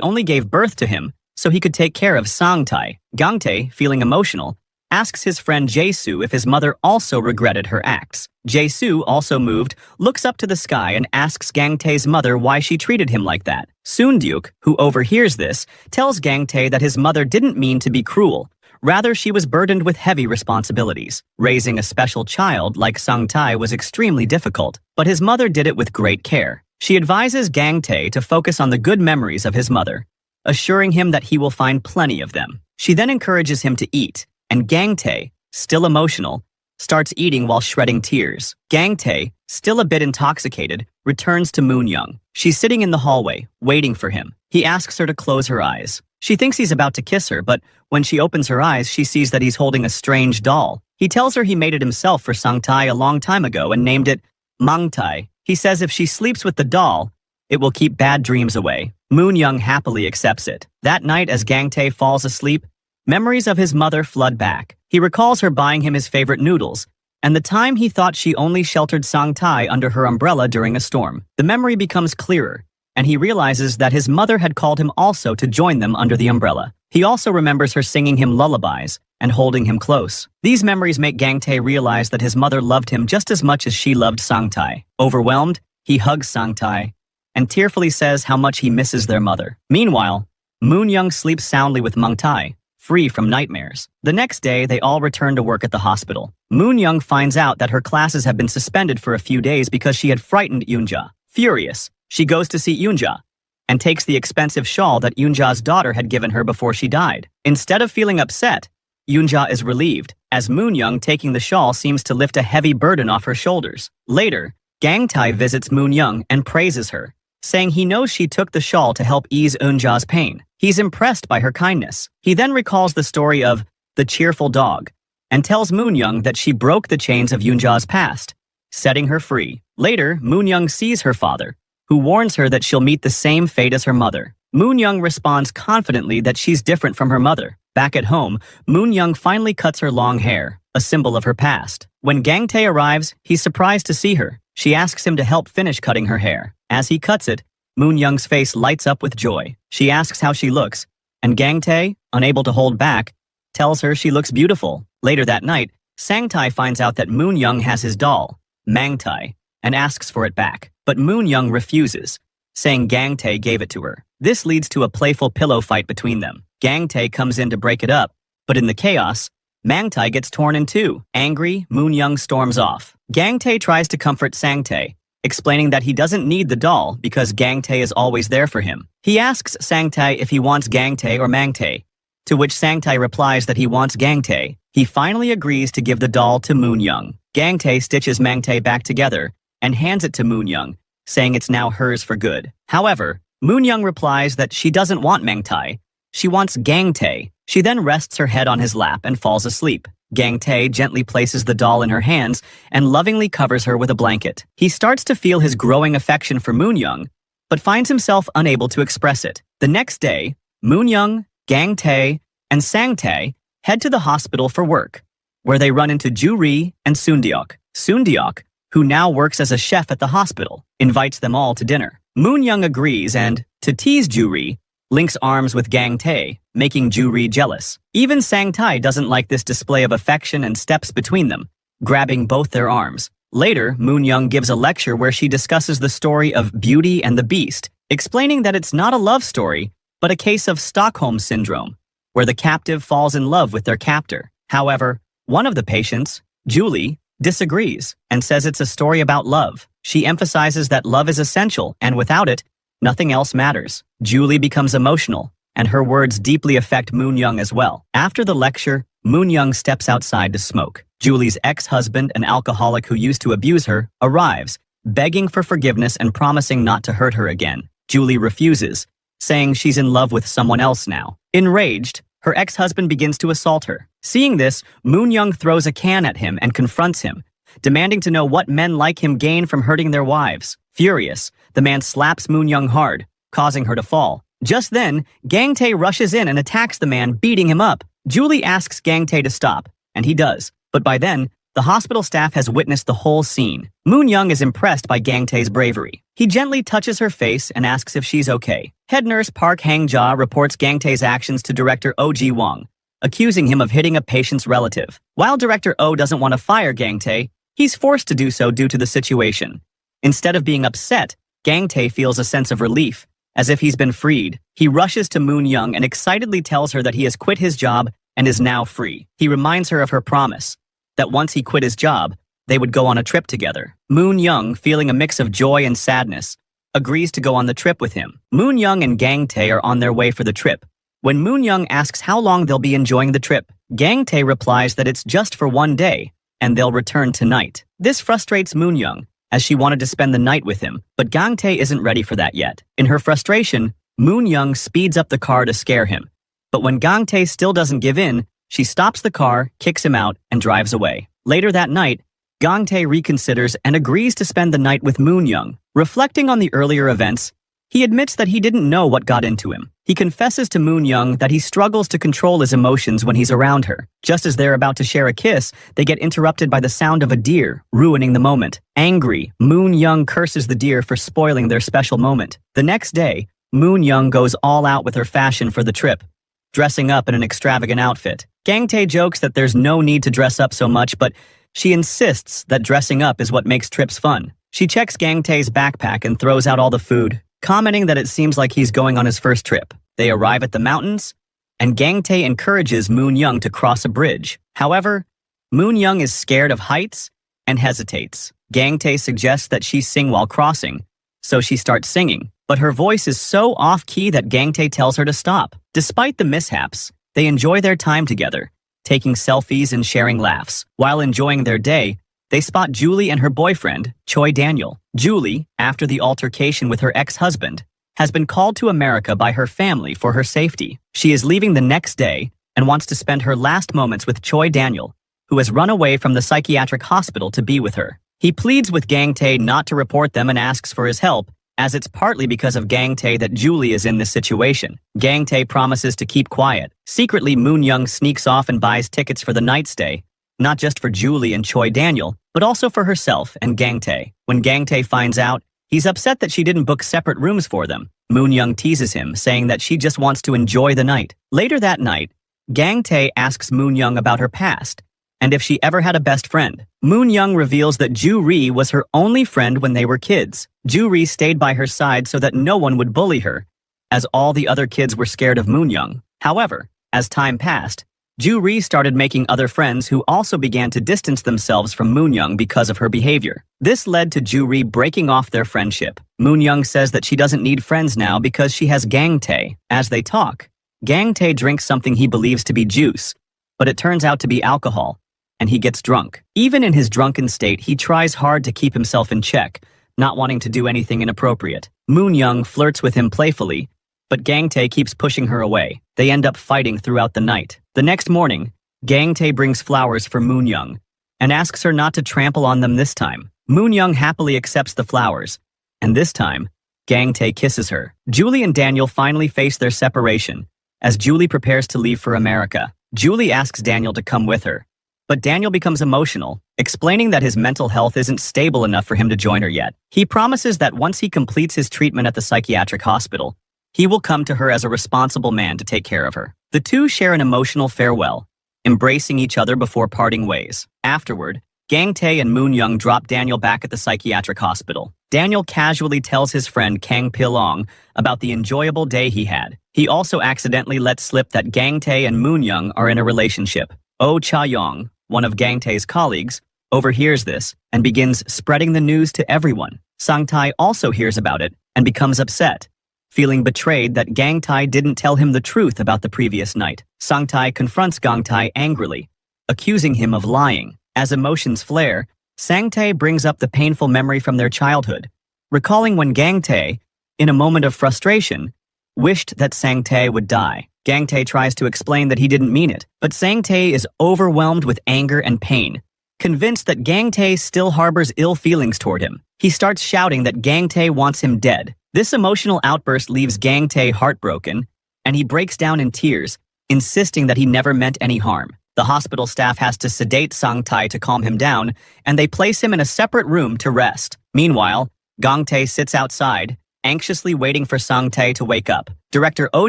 only gave birth to him so he could take care of Sang-tae. Gang Tae, feeling emotional, asks his friend Jae-soo if his mother also regretted her acts. Jae-soo, also moved, looks up to the sky and asks Gang Tae's mother why she treated him like that. Soon-deuk, who overhears this, tells Gang Tae that his mother didn't mean to be cruel. Rather, she was burdened with heavy responsibilities. Raising a special child like Sang-tae was extremely difficult, but his mother did it with great care. She advises Gang Tae to focus on the good memories of his mother, assuring him that he will find plenty of them. She then encourages him to eat, and Gang Tae, still emotional, starts eating while shedding tears. Gang Tae, still a bit intoxicated, returns to Moon Young. She's sitting in the hallway, waiting for him. He asks her to close her eyes. She thinks he's about to kiss her, but when she opens her eyes, she sees that he's holding a strange doll. He tells her he made it himself for Sang-tae a long time ago and named it Mang-tae. He says if she sleeps with the doll, it will keep bad dreams away. Moon Young happily accepts it. That night, as Gang Tae falls asleep, memories of his mother flood back. He recalls her buying him his favorite noodles, and the time he thought she only sheltered Sang-tae under her umbrella during a storm. The memory becomes clearer, and he realizes that his mother had called him also to join them under the umbrella. He also remembers her singing him lullabies and holding him close. These memories make Gang Tae realize that his mother loved him just as much as she loved Sang-tae. Overwhelmed, he hugs Sang-tae and tearfully says how much he misses their mother. Meanwhile, Moon Young sleeps soundly with Mang-tae, free from nightmares. The next day, they all return to work at the hospital. Moon Young finds out that her classes have been suspended for a few days because she had frightened Eunja. Furious, she goes to see Eunja and takes the expensive shawl that Eunja's daughter had given her before she died. Instead of feeling upset, Eunja is relieved, as Moon Young taking the shawl seems to lift a heavy burden off her shoulders. Later, Gang Tae visits Moon Young and praises her, saying he knows she took the shawl to help ease Eunja's pain. He's impressed by her kindness. He then recalls the story of the cheerful dog and tells Moon Young that she broke the chains of Eunja's past, setting her free. Later, Moon Young sees her father, who warns her that she'll meet the same fate as her mother. Moon Young responds confidently that she's different from her mother. Back at home, Moon Young finally cuts her long hair, a symbol of her past. When Gang Tae arrives, he's surprised to see her. She asks him to help finish cutting her hair. As he cuts it, Moon Young's face lights up with joy. She asks how she looks, and Gang Tae, unable to hold back, tells her she looks beautiful. Later that night, Sang-tae finds out that Moon Young has his doll, Mang-tae, and asks for it back. But Moon Young refuses, saying Gang Tae gave it to her. This leads to a playful pillow fight between them. Gang Tae comes in to break it up, but in the chaos, Mang-tae gets torn in two. Angry, Moon Young storms off. Gang Tae tries to comfort Sang-tae explaining that he doesn't need the doll because Gang Tae is always there for him. He asks Sang Tae if he wants Gang Tae or Mang Tae, to which Sang Tae replies that he wants Gang Tae. He finally agrees to give the doll to Moon Young. Gang Tae stitches Mang Tae back together and hands it to Moon Young, saying it's now hers for good. However, Moon Young replies that she doesn't want Mang Tae, she wants Gang Tae. She then rests her head on his lap and falls asleep. Gang Tae gently places the doll in her hands and lovingly covers her with a blanket. He starts to feel his growing affection for Moon Young, but finds himself unable to express it. The next day, Moon Young, Gang Tae, and Sang Tae head to the hospital for work, where they run into Ju Ri and Soondeok. Soondeok, who now works as a chef at the hospital, invites them all to dinner. Moon Young agrees and, to tease Ju Ri, links arms with Gang Tae, making Ju Ri jealous. Even Sang Tae doesn't like this display of affection and steps between them, grabbing both their arms. Later, Moon Young gives a lecture where she discusses the story of Beauty and the Beast, explaining that it's not a love story, but a case of Stockholm Syndrome, where the captive falls in love with their captor. However, one of the patients, Julie, disagrees and says it's a story about love. She emphasizes that love is essential, and without it, nothing else matters. Julie becomes emotional, and her words deeply affect Moon Young as well. After the lecture, Moon Young steps outside to smoke. Julie's ex-husband, an alcoholic who used to abuse her, arrives, begging for forgiveness and promising not to hurt her again. Julie refuses, saying she's in love with someone else now. Enraged, her ex-husband begins to assault her. Seeing this, Moon Young throws a can at him and confronts him, demanding to know what men like him gain from hurting their wives. Furious, the man slaps Moon Young hard, causing her to fall. Just then, Gang Tae rushes in and attacks the man, beating him up. Julie asks Gang Tae to stop, and he does. But by then, the hospital staff has witnessed the whole scene. Moon Young is impressed by Gang Tae's bravery. He gently touches her face and asks if she's okay. Head nurse Park Hang-ja reports Gang Tae's actions to director Oh Ji-wong, accusing him of hitting a patient's relative. While Director Oh doesn't want to fire Gang Tae, he's forced to do so due to the situation. Instead of being upset, Gang Tae feels a sense of relief, as if he's been freed. He rushes to Moon Young and excitedly tells her that he has quit his job and is now free. He reminds her of her promise, that once he quit his job, they would go on a trip together. Moon Young, feeling a mix of joy and sadness, agrees to go on the trip with him. Moon Young and Gang Tae are on their way for the trip. When Moon Young asks how long they'll be enjoying the trip, Gang Tae replies that it's just for one day, and they'll return tonight. This frustrates Moon Young, as she wanted to spend the night with him, but Gang Tae isn't ready for that yet. In her frustration, Moon Young speeds up the car to scare him. But when Gang Tae still doesn't give in, she stops the car, kicks him out, and drives away. Later that night, Gang Tae reconsiders and agrees to spend the night with Moon Young. Reflecting on the earlier events, he admits that he didn't know what got into him. He confesses to Moon Young that he struggles to control his emotions when he's around her. Just as they're about to share a kiss, they get interrupted by the sound of a deer, ruining the moment. Angry, Moon Young curses the deer for spoiling their special moment. The next day, Moon Young goes all out with her fashion for the trip, dressing up in an extravagant outfit. Gang Tae jokes that there's no need to dress up so much, but she insists that dressing up is what makes trips fun. She checks Gang Tae's backpack and throws out all the food, commenting that it seems like he's going on his first trip. They arrive at the mountains, and Gang Tae encourages Moon Young to cross a bridge. However, Moon Young is scared of heights and hesitates. Gang Tae suggests that she sing while crossing, so she starts singing, but her voice is so off-key that Gang Tae tells her to stop. Despite the mishaps, they enjoy their time together, taking selfies and sharing laughs. While enjoying their day, they spot Julie and her boyfriend, Choi Daniel. Julie, after the altercation with her ex-husband, has been called to America by her family for her safety. She is leaving the next day and wants to spend her last moments with Choi Daniel, who has run away from the psychiatric hospital to be with her. He pleads with Gang Tae not to report them and asks for his help, as it's partly because of Gang Tae that Julie is in this situation. Gang Tae promises to keep quiet. Secretly, Moon Young sneaks off and buys tickets for the night stay, not just for Julie and Choi Daniel, but also for herself and Gang Tae. When Gang Tae finds out, he's upset that she didn't book separate rooms for them. Moon Young teases him, saying that she just wants to enjoy the night. Later that night, Gang Tae asks Moon Young about her past, and if she ever had a best friend. Moon Young reveals that Ju Ri was her only friend when they were kids. Ju Ri stayed by her side so that no one would bully her, as all the other kids were scared of Moon Young. However, as time passed, Ju-ri started making other friends who also began to distance themselves from Moon-young because of her behavior. This led to Ju-ri breaking off their friendship. Moon-young says that she doesn't need friends now because she has Gang-tae. As they talk, Gang-tae drinks something he believes to be juice, but it turns out to be alcohol, and he gets drunk. Even in his drunken state, he tries hard to keep himself in check, not wanting to do anything inappropriate. Moon-young flirts with him playfully, but Gang-tae keeps pushing her away. They end up fighting throughout the night. The next morning, Gang-tae brings flowers for Moon-young and asks her not to trample on them this time. Moon-young happily accepts the flowers, and this time, Gang-tae kisses her. Julie and Daniel finally face their separation as Julie prepares to leave for America. Julie asks Daniel to come with her, but Daniel becomes emotional, explaining that his mental health isn't stable enough for him to join her yet. He promises that once he completes his treatment at the psychiatric hospital, he will come to her as a responsible man to take care of her. The two share an emotional farewell, embracing each other before parting ways. Afterward, Gang-tae and Moon-young drop Daniel back at the psychiatric hospital. Daniel casually tells his friend Kang Pil-ong about the enjoyable day he had. He also accidentally lets slip that Gang-tae and Moon-young are in a relationship. Oh Cha-young, one of Gang-tae's colleagues, overhears this and begins spreading the news to everyone. Sang-tae also hears about it and becomes upset, feeling betrayed that Gang-tae didn't tell him the truth about the previous night. Sang-tae confronts Gang-tae angrily, accusing him of lying. As emotions flare, Sang-tae brings up the painful memory from their childhood, recalling when Gang-tae, in a moment of frustration, wished that Sang-tae would die. Gang-tae tries to explain that he didn't mean it, but Sang-tae is overwhelmed with anger and pain, convinced that Gang-tae still harbors ill feelings toward him. He starts shouting that Gang-tae wants him dead. This emotional outburst leaves Gang-tae heartbroken, and he breaks down in tears, insisting that he never meant any harm. The hospital staff has to sedate Sang-tae to calm him down, and they place him in a separate room to rest. Meanwhile, Gang-tae sits outside, anxiously waiting for Sang-tae to wake up. Director Oh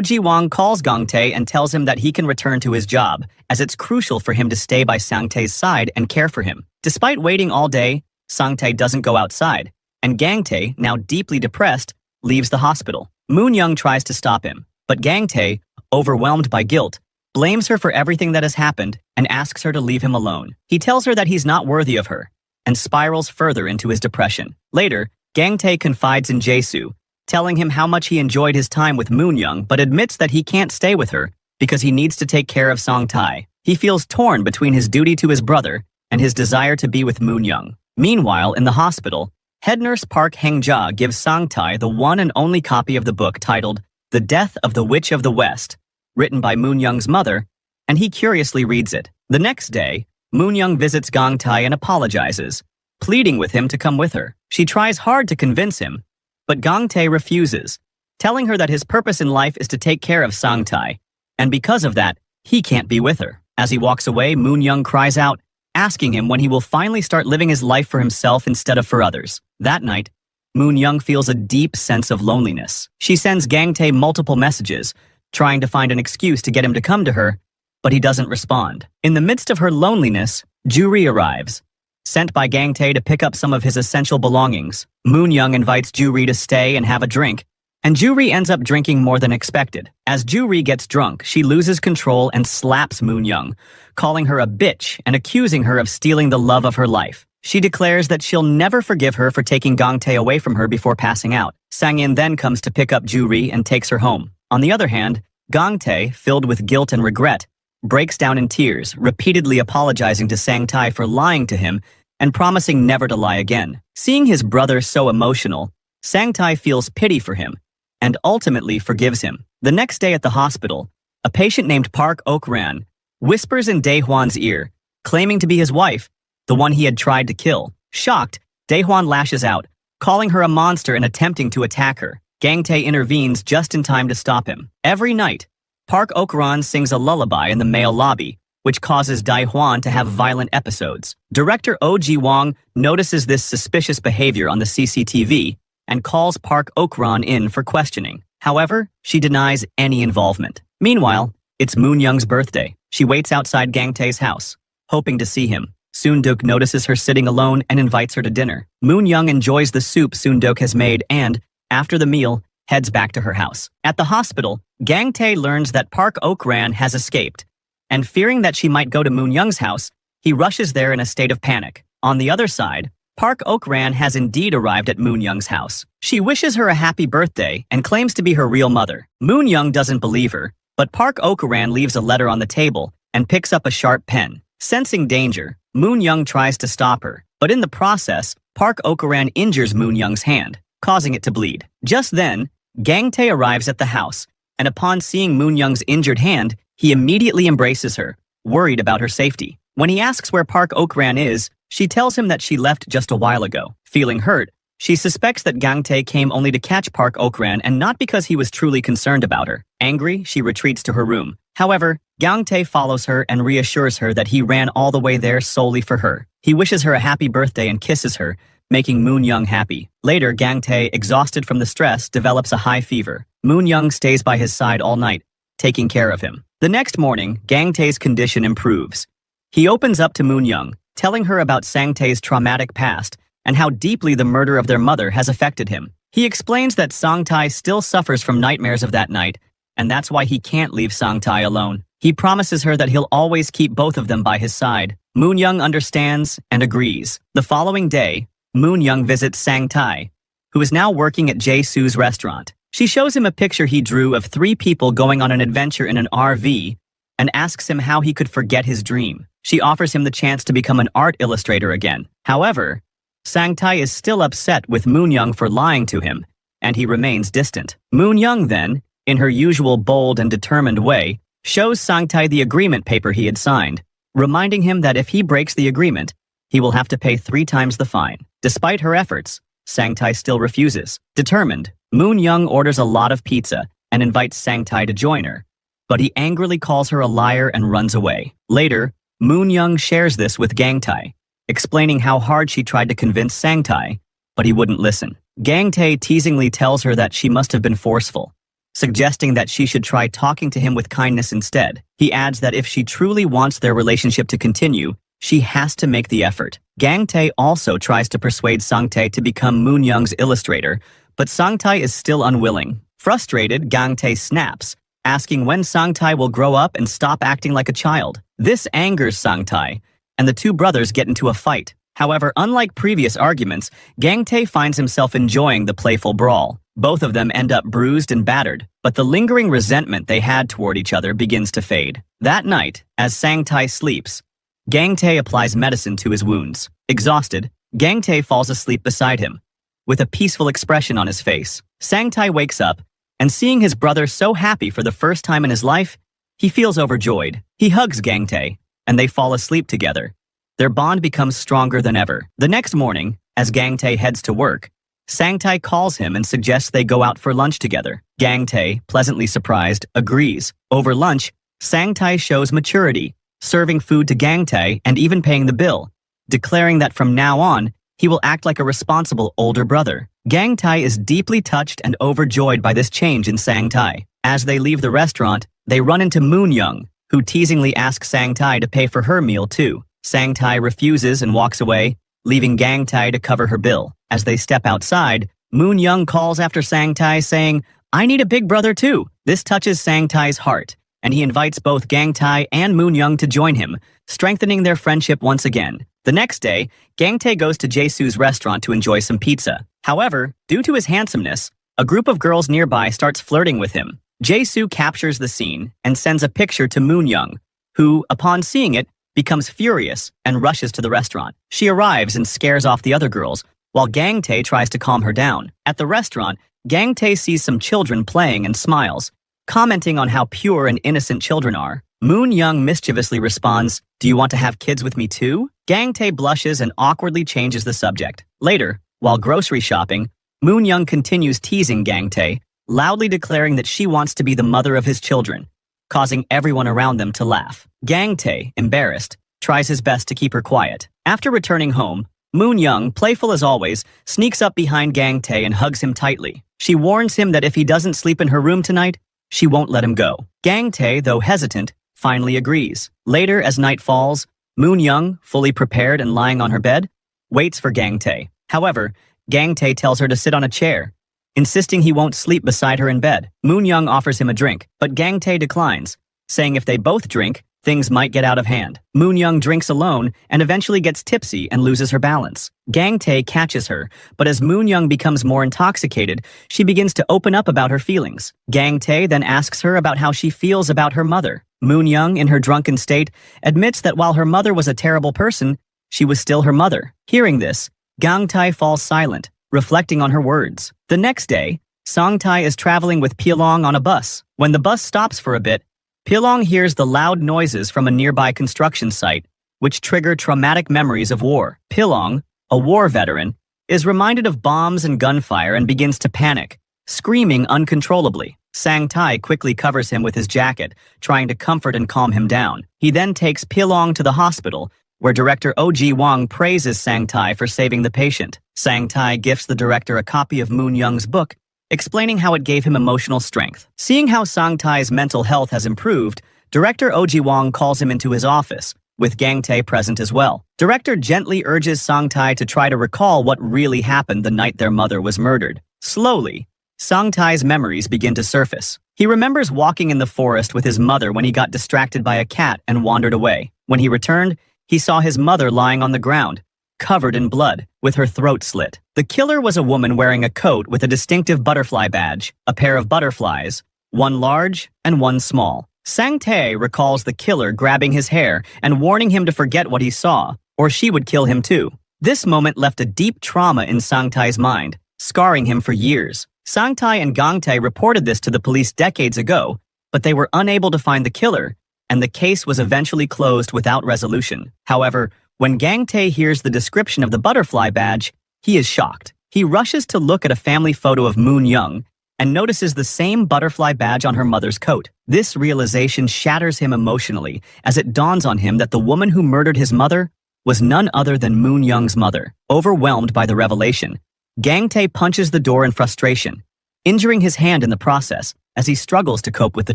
Ji-won calls Gang-tae and tells him that he can return to his job, as it's crucial for him to stay by Sang-tae's side and care for him. Despite waiting all day, Sang-tae doesn't go outside, and Gang-tae, now deeply depressed, leaves the hospital. Moon-young tries to stop him, but Gang-tae, overwhelmed by guilt, blames her for everything that has happened and asks her to leave him alone. He tells her that he's not worthy of her and spirals further into his depression. Later, Gang-tae confides in Jae-soo, telling him how much he enjoyed his time with Moon-young but admits that he can't stay with her because he needs to take care of Sang-tae. He feels torn between his duty to his brother and his desire to be with Moon-young. Meanwhile, in the hospital, head nurse Park Hang-ja gives Sang-tae the one and only copy of the book titled The Death of the Witch of the West, written by Moon-young's mother, and he curiously reads it. The next day, Moon-young visits Gang-tae and apologizes, pleading with him to come with her. She tries hard to convince him, but Gang-tae refuses, telling her that his purpose in life is to take care of Sang-tae, and because of that, he can't be with her. As he walks away, Moon-young cries out, asking him when he will finally start living his life for himself instead of for others. That night, Moon-young feels a deep sense of loneliness. She sends Gang-tae multiple messages, trying to find an excuse to get him to come to her, but he doesn't respond. In the midst of her loneliness, Ju-ri arrives, sent by Gang-tae to pick up some of his essential belongings. Moon-young invites Ju-ri to stay and have a drink, and Ju-ri ends up drinking more than expected. As Ju-ri gets drunk, she loses control and slaps Moon-young, calling her a bitch and accusing her of stealing the love of her life. She declares that she'll never forgive her for taking Gang-tae away from her before passing out. Sang-in then comes to pick up Ju-ri and takes her home. On the other hand, Gang-tae, filled with guilt and regret, breaks down in tears, repeatedly apologizing to Sang-tae for lying to him and promising never to lie again. Seeing his brother so emotional, Sang-tae feels pity for him and ultimately forgives him. The next day at the hospital, a patient named Park Ok-ran whispers in Dae-hwan's ear, claiming to be his wife, the one he had tried to kill. Shocked, Dae-hwan lashes out, calling her a monster and attempting to attack her. Gang-tae intervenes just in time to stop him. Every night, Park Ok-ran sings a lullaby in the male lobby, which causes Dae-hwan to have violent episodes. Director Oh Ji-won notices this suspicious behavior on the CCTV and calls Park Ok-ran in for questioning. However, she denies any involvement. Meanwhile, it's Moon-young's birthday. She waits outside Gang-tae's house, hoping to see him. Soon-duk notices her sitting alone and invites her to dinner. Moon-young enjoys the soup Soon-duk has made and, after the meal, heads back to her house. At the hospital, Gang-tae learns that Park Ok-ran has escaped, and fearing that she might go to Moon Young's house, he rushes there in a state of panic. On the other side, Park Ok-ran has indeed arrived at Moon Young's house. She wishes her a happy birthday and claims to be her real mother. Moon Young doesn't believe her, but Park Ok-ran leaves a letter on the table and picks up a sharp pen. Sensing danger, Moon Young tries to stop her, but in the process, Park Ok-ran injures Moon Young's hand, causing it to bleed. Just then, Gang Tae arrives at the house, and upon seeing Moon Young's injured hand, he immediately embraces her, worried about her safety. When he asks where Park Ok-ran is, she tells him that she left just a while ago. Feeling hurt, she suspects that Gang Tae came only to catch Park Ok-ran and not because he was truly concerned about her. Angry, she retreats to her room. However, Gang Tae follows her and reassures her that he ran all the way there solely for her. He wishes her a happy birthday and kisses her, making Moon Young happy. Later, Gang Tae, exhausted from the stress, develops a high fever. Moon Young stays by his side all night, taking care of him. The next morning, Gang Tae's condition improves. He opens up to Moon Young, telling her about Sang Tae's traumatic past and how deeply the murder of their mother has affected him. He explains that Sang Tae still suffers from nightmares of that night, and that's why he can't leave Sang Tae alone. He promises her that he'll always keep both of them by his side. Moon Young understands and agrees. The following day, Moon Young visits Sang Tae, who is now working at Jae-su's restaurant. She shows him a picture he drew of 3 people going on an adventure in an RV and asks him how he could forget his dream. She offers him the chance to become an art illustrator again. However, Sang Tae is still upset with Moon Young for lying to him, and he remains distant. Moon Young then, in her usual bold and determined way, shows Sang Tae the agreement paper he had signed, reminding him that if he breaks the agreement, he will have to pay 3 times the fine. Despite her efforts, Sang Tae still refuses. Determined, Moon Young orders a lot of pizza and invites Sang Tae to join her, but he angrily calls her a liar and runs away. Later, Moon Young shares this with Gang Tae, explaining how hard she tried to convince Sang Tae, but he wouldn't listen. Gang Tae teasingly tells her that she must have been forceful, suggesting that she should try talking to him with kindness instead. He adds that if she truly wants their relationship to continue, she has to make the effort. Gang Tae also tries to persuade Sang Tae to become Moon Young's illustrator, but Sang Tae is still unwilling. Frustrated, Gang Tae snaps, asking when Sang Tae will grow up and stop acting like a child. This angers Sang Tae, and the 2 brothers get into a fight. However, unlike previous arguments, Gang Tae finds himself enjoying the playful brawl. Both of them end up bruised and battered, but the lingering resentment they had toward each other begins to fade. That night, as Sang Tae sleeps, Gang Tae applies medicine to his wounds. Exhausted, Gang Tae falls asleep beside him, with a peaceful expression on his face. Sang Tae wakes up, and seeing his brother so happy for the first time in his life, he feels overjoyed. He hugs Gang Tae, and they fall asleep together. Their bond becomes stronger than ever. The next morning, as Gang Tae heads to work, Sang Tae calls him and suggests they go out for lunch together. Gang Tae, pleasantly surprised, agrees. Over lunch, Sang Tae shows maturity, serving food to Gang Tae and even paying the bill, declaring that from now on, he will act like a responsible older brother. Gang Tae is deeply touched and overjoyed by this change in Sang Tae. As they leave the restaurant, they run into Moon Young, who teasingly asks Sang Tae to pay for her meal too. Sang Tae refuses and walks away, leaving Gang Tae to cover her bill. As they step outside, Moon Young calls after Sang Tae saying, "I need a big brother too." This touches Sang Tae's heart, and he invites both Gang Tae and Moon Young to join him, strengthening their friendship once again. The next day, Gang Tae goes to Jae-su's restaurant to enjoy some pizza. However, due to his handsomeness, a group of girls nearby starts flirting with him. Jae-su captures the scene and sends a picture to Moon Young, who, upon seeing it, becomes furious and rushes to the restaurant. She arrives and scares off the other girls, while Gang Tae tries to calm her down. At the restaurant, Gang Tae sees some children playing and smiles, commenting on how pure and innocent children are. Moon Young mischievously responds, "Do you want to have kids with me too?" Gang Tae blushes and awkwardly changes the subject. Later, while grocery shopping, Moon Young continues teasing Gang Tae, loudly declaring that she wants to be the mother of his children, causing everyone around them to laugh. Gang Tae, embarrassed, tries his best to keep her quiet. After returning home, Moon Young, playful as always, sneaks up behind Gang Tae and hugs him tightly. She warns him that if he doesn't sleep in her room tonight, she won't let him go. Gang Tae, though hesitant, finally agrees. Later, as night falls, Moon Young, fully prepared and lying on her bed, waits for Gang Tae. However, Gang Tae tells her to sit on a chair, insisting he won't sleep beside her in bed. Moon Young offers him a drink, but Gang Tae declines, saying if they both drink, things might get out of hand. Moon Young drinks alone and eventually gets tipsy and loses her balance. Gang Tae catches her, but as Moon Young becomes more intoxicated, she begins to open up about her feelings. Gang Tae then asks her about how she feels about her mother. Moon Young, in her drunken state, admits that while her mother was a terrible person, she was still her mother. Hearing this, Gang Tae falls silent, reflecting on her words. The next day, Song Tae is traveling with Pilong on a bus. When the bus stops for a bit, Pilong hears the loud noises from a nearby construction site, which trigger traumatic memories of war. Pilong, a war veteran, is reminded of bombs and gunfire and begins to panic, screaming uncontrollably. Sang Tae quickly covers him with his jacket, trying to comfort and calm him down. He then takes Pilong to the hospital, where director Oh Ji-won praises Sang Tae for saving the patient. Sang Tae gifts the director a copy of Moon Young's book, explaining how it gave him emotional strength. Seeing how Sang Tae's mental health has improved, director Oh Ji-won calls him into his office, with Gang Tae present as well. Director gently urges Sang Tae to try to recall what really happened the night their mother was murdered. Slowly, Sang Tae's memories begin to surface. He remembers walking in the forest with his mother when he got distracted by a cat and wandered away. When he returned, he saw his mother lying on the ground, covered in blood, with her throat slit. The killer was a woman wearing a coat with a distinctive butterfly badge, a pair of butterflies, one large and one small. Sang Tae recalls the killer grabbing his hair and warning him to forget what he saw, or she would kill him too. This moment left a deep trauma in Sang Tae's mind, scarring him for years. Sang Tae and Gang Tae reported this to the police decades ago, but they were unable to find the killer, and the case was eventually closed without resolution. However, when Gang Tae hears the description of the butterfly badge, he is shocked. He rushes to look at a family photo of Moon Young and notices the same butterfly badge on her mother's coat. This realization shatters him emotionally as it dawns on him that the woman who murdered his mother was none other than Moon Young's mother. Overwhelmed by the revelation, Gang Tae punches the door in frustration, injuring his hand in the process as he struggles to cope with the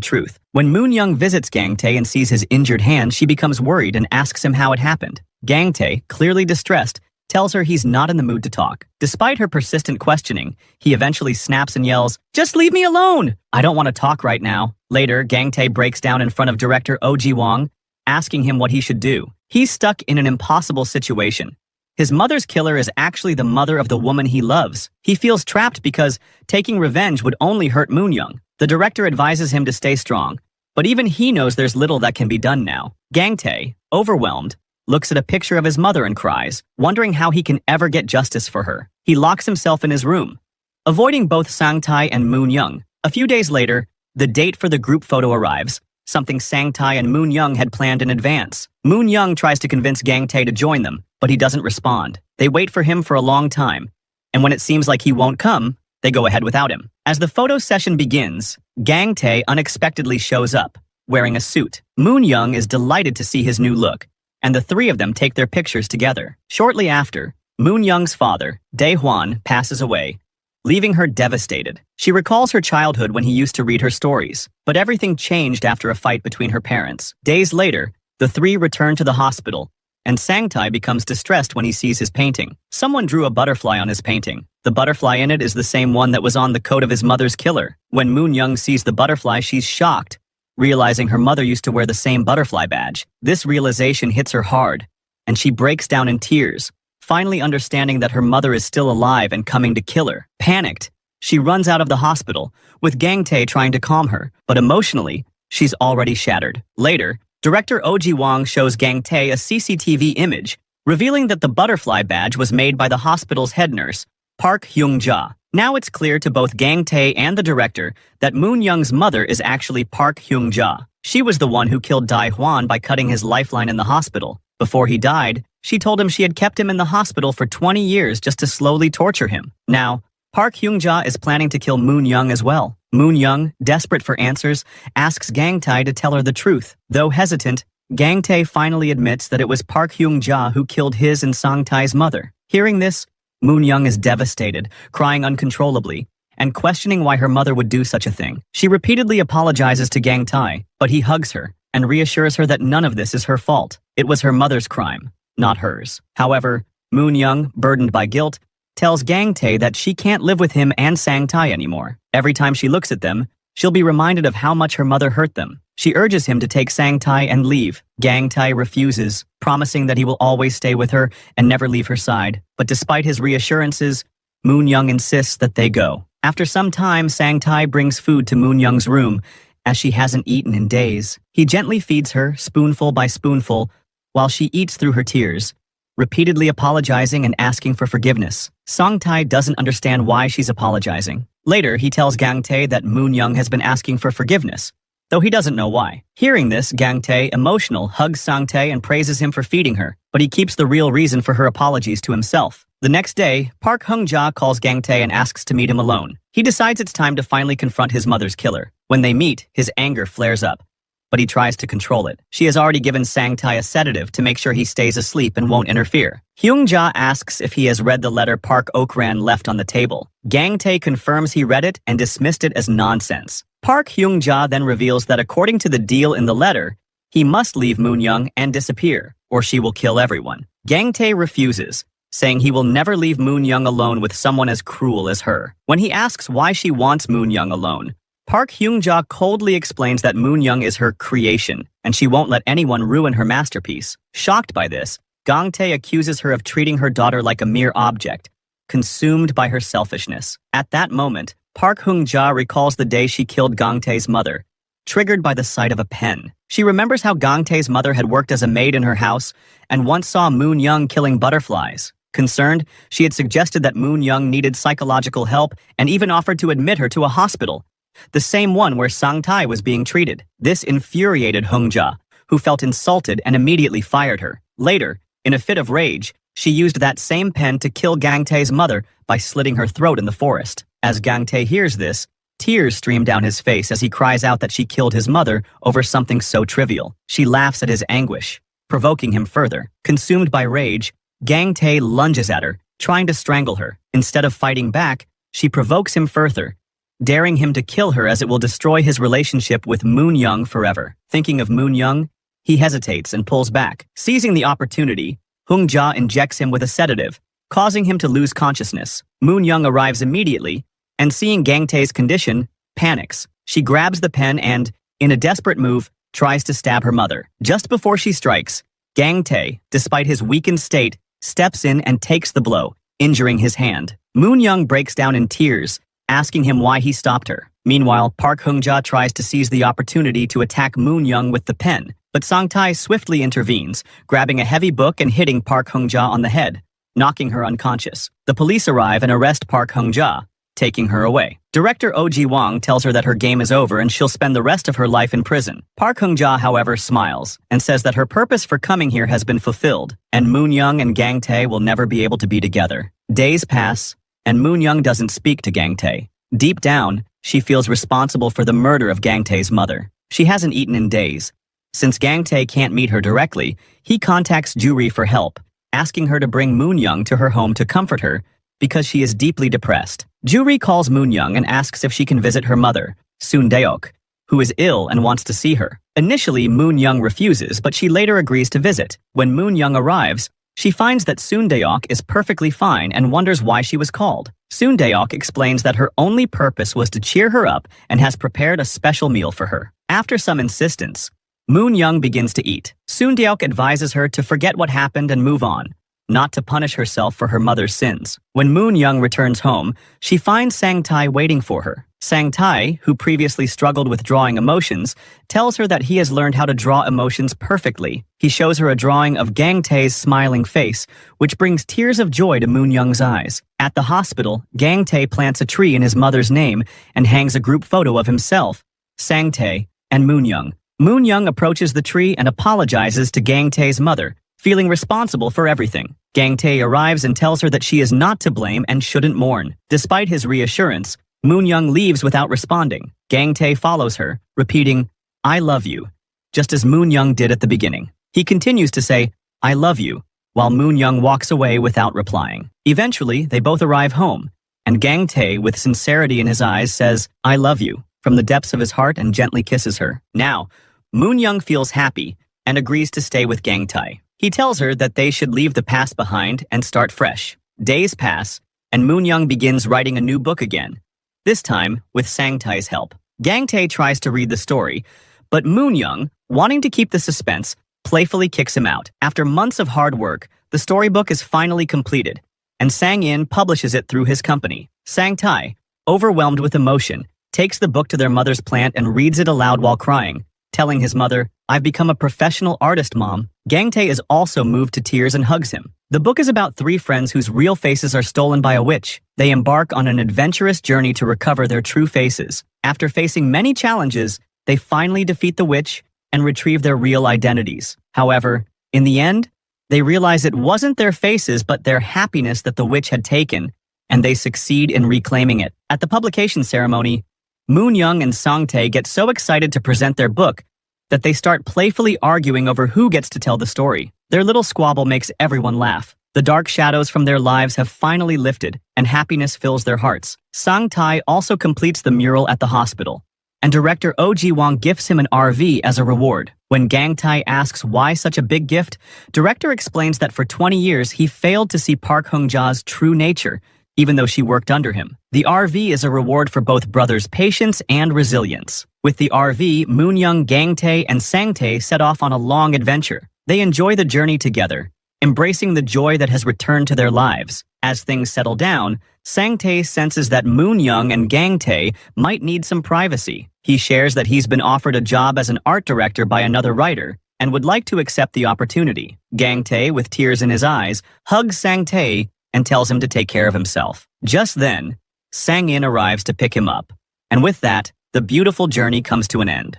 truth. When Moon Young visits Gang Tae and sees his injured hand, she becomes worried and asks him how it happened. Gang Tae, clearly distressed, tells her he's not in the mood to talk. Despite her persistent questioning, he eventually snaps and yells, "Just leave me alone! I don't want to talk right now." Later, Gang Tae breaks down in front of director Oh Ji-won, asking him what he should do. He's stuck in an impossible situation. His mother's killer is actually the mother of the woman he loves. He feels trapped because taking revenge would only hurt Moon Young. The director advises him to stay strong, but even he knows there's little that can be done now. Gang Tae, overwhelmed, looks at a picture of his mother and cries, wondering how he can ever get justice for her. He locks himself in his room, avoiding both Sang Tae and Moon Young. A few days later, the date for the group photo arrives, something Sang Tae and Moon Young had planned in advance. Moon Young tries to convince Gang Tae to join them, but he doesn't respond. They wait for him for a long time, and when it seems like he won't come, they go ahead without him. As the photo session begins, Gang Tae unexpectedly shows up, wearing a suit. Moon Young is delighted to see his new look, and the three of them take their pictures together. Shortly after, Moon Young's father, Dae Hwan, passes away, leaving her devastated. She recalls her childhood when he used to read her stories, but everything changed after a fight between her parents. Days later, the three return to the hospital, and Sang Tae becomes distressed when he sees his painting. Someone drew a butterfly on his painting. The butterfly in it is the same one that was on the coat of his mother's killer. When Moon Young sees the butterfly, she's shocked, realizing her mother used to wear the same butterfly badge. This realization hits her hard, and she breaks down in tears, finally understanding that her mother is still alive and coming to kill her. Panicked, she runs out of the hospital, with Gang Tae trying to calm her, but emotionally, she's already shattered. Later, director Oh Ji-won shows Gang Tae a CCTV image, revealing that the butterfly badge was made by the hospital's head nurse, Park Hyung-ja. Now it's clear to both Gang Tae and the director that Moon Young's mother is actually Park Hyung-ja. She was the one who killed Dae Hwan by cutting his lifeline in the hospital. Before he died, she told him she had kept him in the hospital for 20 years just to slowly torture him. Now, Park Hyung-ja is planning to kill Moon Young as well. Moon Young, desperate for answers, asks Gang Tae to tell her the truth. Though hesitant, Gang Tae finally admits that it was Park Hyung-ja who killed his and Sang Tae's mother. Hearing this, Moon Young is devastated, crying uncontrollably, and questioning why her mother would do such a thing. She repeatedly apologizes to Gang Tae, but he hugs her and reassures her that none of this is her fault. It was her mother's crime, not hers. However, Moon Young, burdened by guilt, tells Gang Tae that she can't live with him and Sang Tae anymore. Every time she looks at them, she'll be reminded of how much her mother hurt them. She urges him to take Sang-tae and leave. Gang-tae refuses, promising that he will always stay with her and never leave her side. But despite his reassurances, Moon-young insists that they go. After some time, Sang-tae brings food to Moon-young's room, as she hasn't eaten in days. He gently feeds her, spoonful by spoonful, while she eats through her tears, repeatedly apologizing and asking for forgiveness. Sang-tae doesn't understand why she's apologizing. Later, he tells Gang-tae that Moon-young has been asking for forgiveness, though he doesn't know why. Hearing this, Gang-tae, emotional, hugs Sang-tae and praises him for feeding her, but he keeps the real reason for her apologies to himself. The next day, Park Hung-ja calls Gang-tae and asks to meet him alone. He decides it's time to finally confront his mother's killer. When they meet, his anger flares up, but he tries to control it. She has already given Sang-tae a sedative to make sure he stays asleep and won't interfere. Hyung-ja asks if he has read the letter Park Ok-ran left on the table. Gang-tae confirms he read it and dismissed it as nonsense. Park Hyung-ja then reveals that according to the deal in the letter, he must leave Moon-young and disappear, or she will kill everyone. Gang-tae refuses, saying he will never leave Moon-young alone with someone as cruel as her. When he asks why she wants Moon-young alone, Park Hyung-ja coldly explains that Moon-young is her creation, and she won't let anyone ruin her masterpiece. Shocked by this, Gang-tae accuses her of treating her daughter like a mere object, consumed by her selfishness. At that moment, Park Hyung-ja recalls the day she killed Gang-tae's mother, triggered by the sight of a pen. She remembers how Gang-tae's mother had worked as a maid in her house and once saw Moon-young killing butterflies. Concerned, she had suggested that Moon-young needed psychological help and even offered to admit her to a hospital, the same one where Sang-tae was being treated. This infuriated Hyung-ja, who felt insulted and immediately fired her. Later, in a fit of rage, she used that same pen to kill Gang-tae's mother by slitting her throat in the forest. As Gang-tae hears this, tears stream down his face as he cries out that she killed his mother over something so trivial. She laughs at his anguish, provoking him further. Consumed by rage, Gang-tae lunges at her, trying to strangle her. Instead of fighting back, she provokes him further, daring him to kill her as it will destroy his relationship with Moon-young forever. Thinking of Moon-young, he hesitates and pulls back. Seizing the opportunity, Hyung-ja injects him with a sedative, causing him to lose consciousness. Moon-young arrives immediately, and seeing Gang-tae's condition, panics. She grabs the pen and, in a desperate move, tries to stab her mother. Just before she strikes, Gang-tae, despite his weakened state, steps in and takes the blow, injuring his hand. Moon-young breaks down in tears, asking him why he stopped her. Meanwhile, Park Hyung-ja tries to seize the opportunity to attack Moon-young with the pen, but Sang-tae swiftly intervenes, grabbing a heavy book and hitting Park Hyung-ja on the head, knocking her unconscious. The police arrive and arrest Park Hyung-ja, taking her away. Director Oh Ji-won tells her that her game is over and she'll spend the rest of her life in prison. Park Hyung-ja, however, smiles and says that her purpose for coming here has been fulfilled, and Moon-young and Gang-tae will never be able to be together. Days pass, and Moon-young doesn't speak to Gang-tae. Deep down, she feels responsible for the murder of Gang-tae's mother. She hasn't eaten in days. Since Gang-tae can't meet her directly, he contacts Juri for help, asking her to bring Moon-young to her home to comfort her because she is deeply depressed. Juri calls Moon-young and asks if she can visit her mother, Soon Daeok, who is ill and wants to see her. Initially, Moon-young refuses, but she later agrees to visit. When Moon-young arrives, she finds that Soon Daeok is perfectly fine and wonders why she was called. Soon Daeok explains that her only purpose was to cheer her up and has prepared a special meal for her. After some insistence, Moon-young begins to eat. Soon Daeok advises her to forget what happened and move on, not to punish herself for her mother's sins. When Moon-young returns home, she finds Sang-tae waiting for her. Sang-tae, who previously struggled with drawing emotions, tells her that he has learned how to draw emotions perfectly. He shows her a drawing of Gang-tae's smiling face, which brings tears of joy to Moon-young's eyes. At the hospital, Gang-tae plants a tree in his mother's name and hangs a group photo of himself, Sang-tae, and Moon-young. Moon-young approaches the tree and apologizes to Gang-tae's mother, feeling responsible for everything. Gang-tae arrives and tells her that she is not to blame and shouldn't mourn. Despite his reassurance, Moon-young leaves without responding. Gang-tae follows her, repeating, "I love you," just as Moon-young did at the beginning. He continues to say, "I love you," while Moon-young walks away without replying. Eventually, they both arrive home, and Gang-tae, with sincerity in his eyes, says, "I love you," from the depths of his heart and gently kisses her. Now, Moon-young feels happy and agrees to stay with Gang-tae. He tells her that they should leave the past behind and start fresh. Days pass, and Moon-young begins writing a new book again, this time with Sang-tae's help. Gang Tae tries to read the story, but Moon Young, wanting to keep the suspense, playfully kicks him out. After months of hard work, the storybook is finally completed, and Sang In publishes it through his company. Sang Tae, overwhelmed with emotion, takes the book to their mother's plant and reads it aloud while crying, telling his mother, "I've become a professional artist, Mom." Gang Tae is also moved to tears and hugs him. The book is about three friends whose real faces are stolen by a witch. They embark on an adventurous journey to recover their true faces. After facing many challenges, they finally defeat the witch and retrieve their real identities. However, in the end, they realize it wasn't their faces but their happiness that the witch had taken, and they succeed in reclaiming it. At the publication ceremony, Moon Young and Sang Tae get so excited to present their book that they start playfully arguing over who gets to tell the story. Their little squabble makes everyone laugh. The dark shadows from their lives have finally lifted, and happiness fills their hearts. Sang Tae also completes the mural at the hospital, and director Oh Ji-won gifts him an RV as a reward. When Gang Tae asks why such a big gift, director explains that for 20 years he failed to see Park Hung-ja's true nature, even though she worked under him. The RV is a reward for both brothers' patience and resilience. With the RV, Moon Young, Gang Tae, and Sang Tae set off on a long adventure. They enjoy the journey together, embracing the joy that has returned to their lives. As things settle down, Sang Tae senses that Moon Young and Gang Tae might need some privacy. He shares that he's been offered a job as an art director by another writer and would like to accept the opportunity. Gang Tae, with tears in his eyes, hugs Sang Tae and tells him to take care of himself. Just then, Sang In arrives to pick him up, and with that, the beautiful journey comes to an end.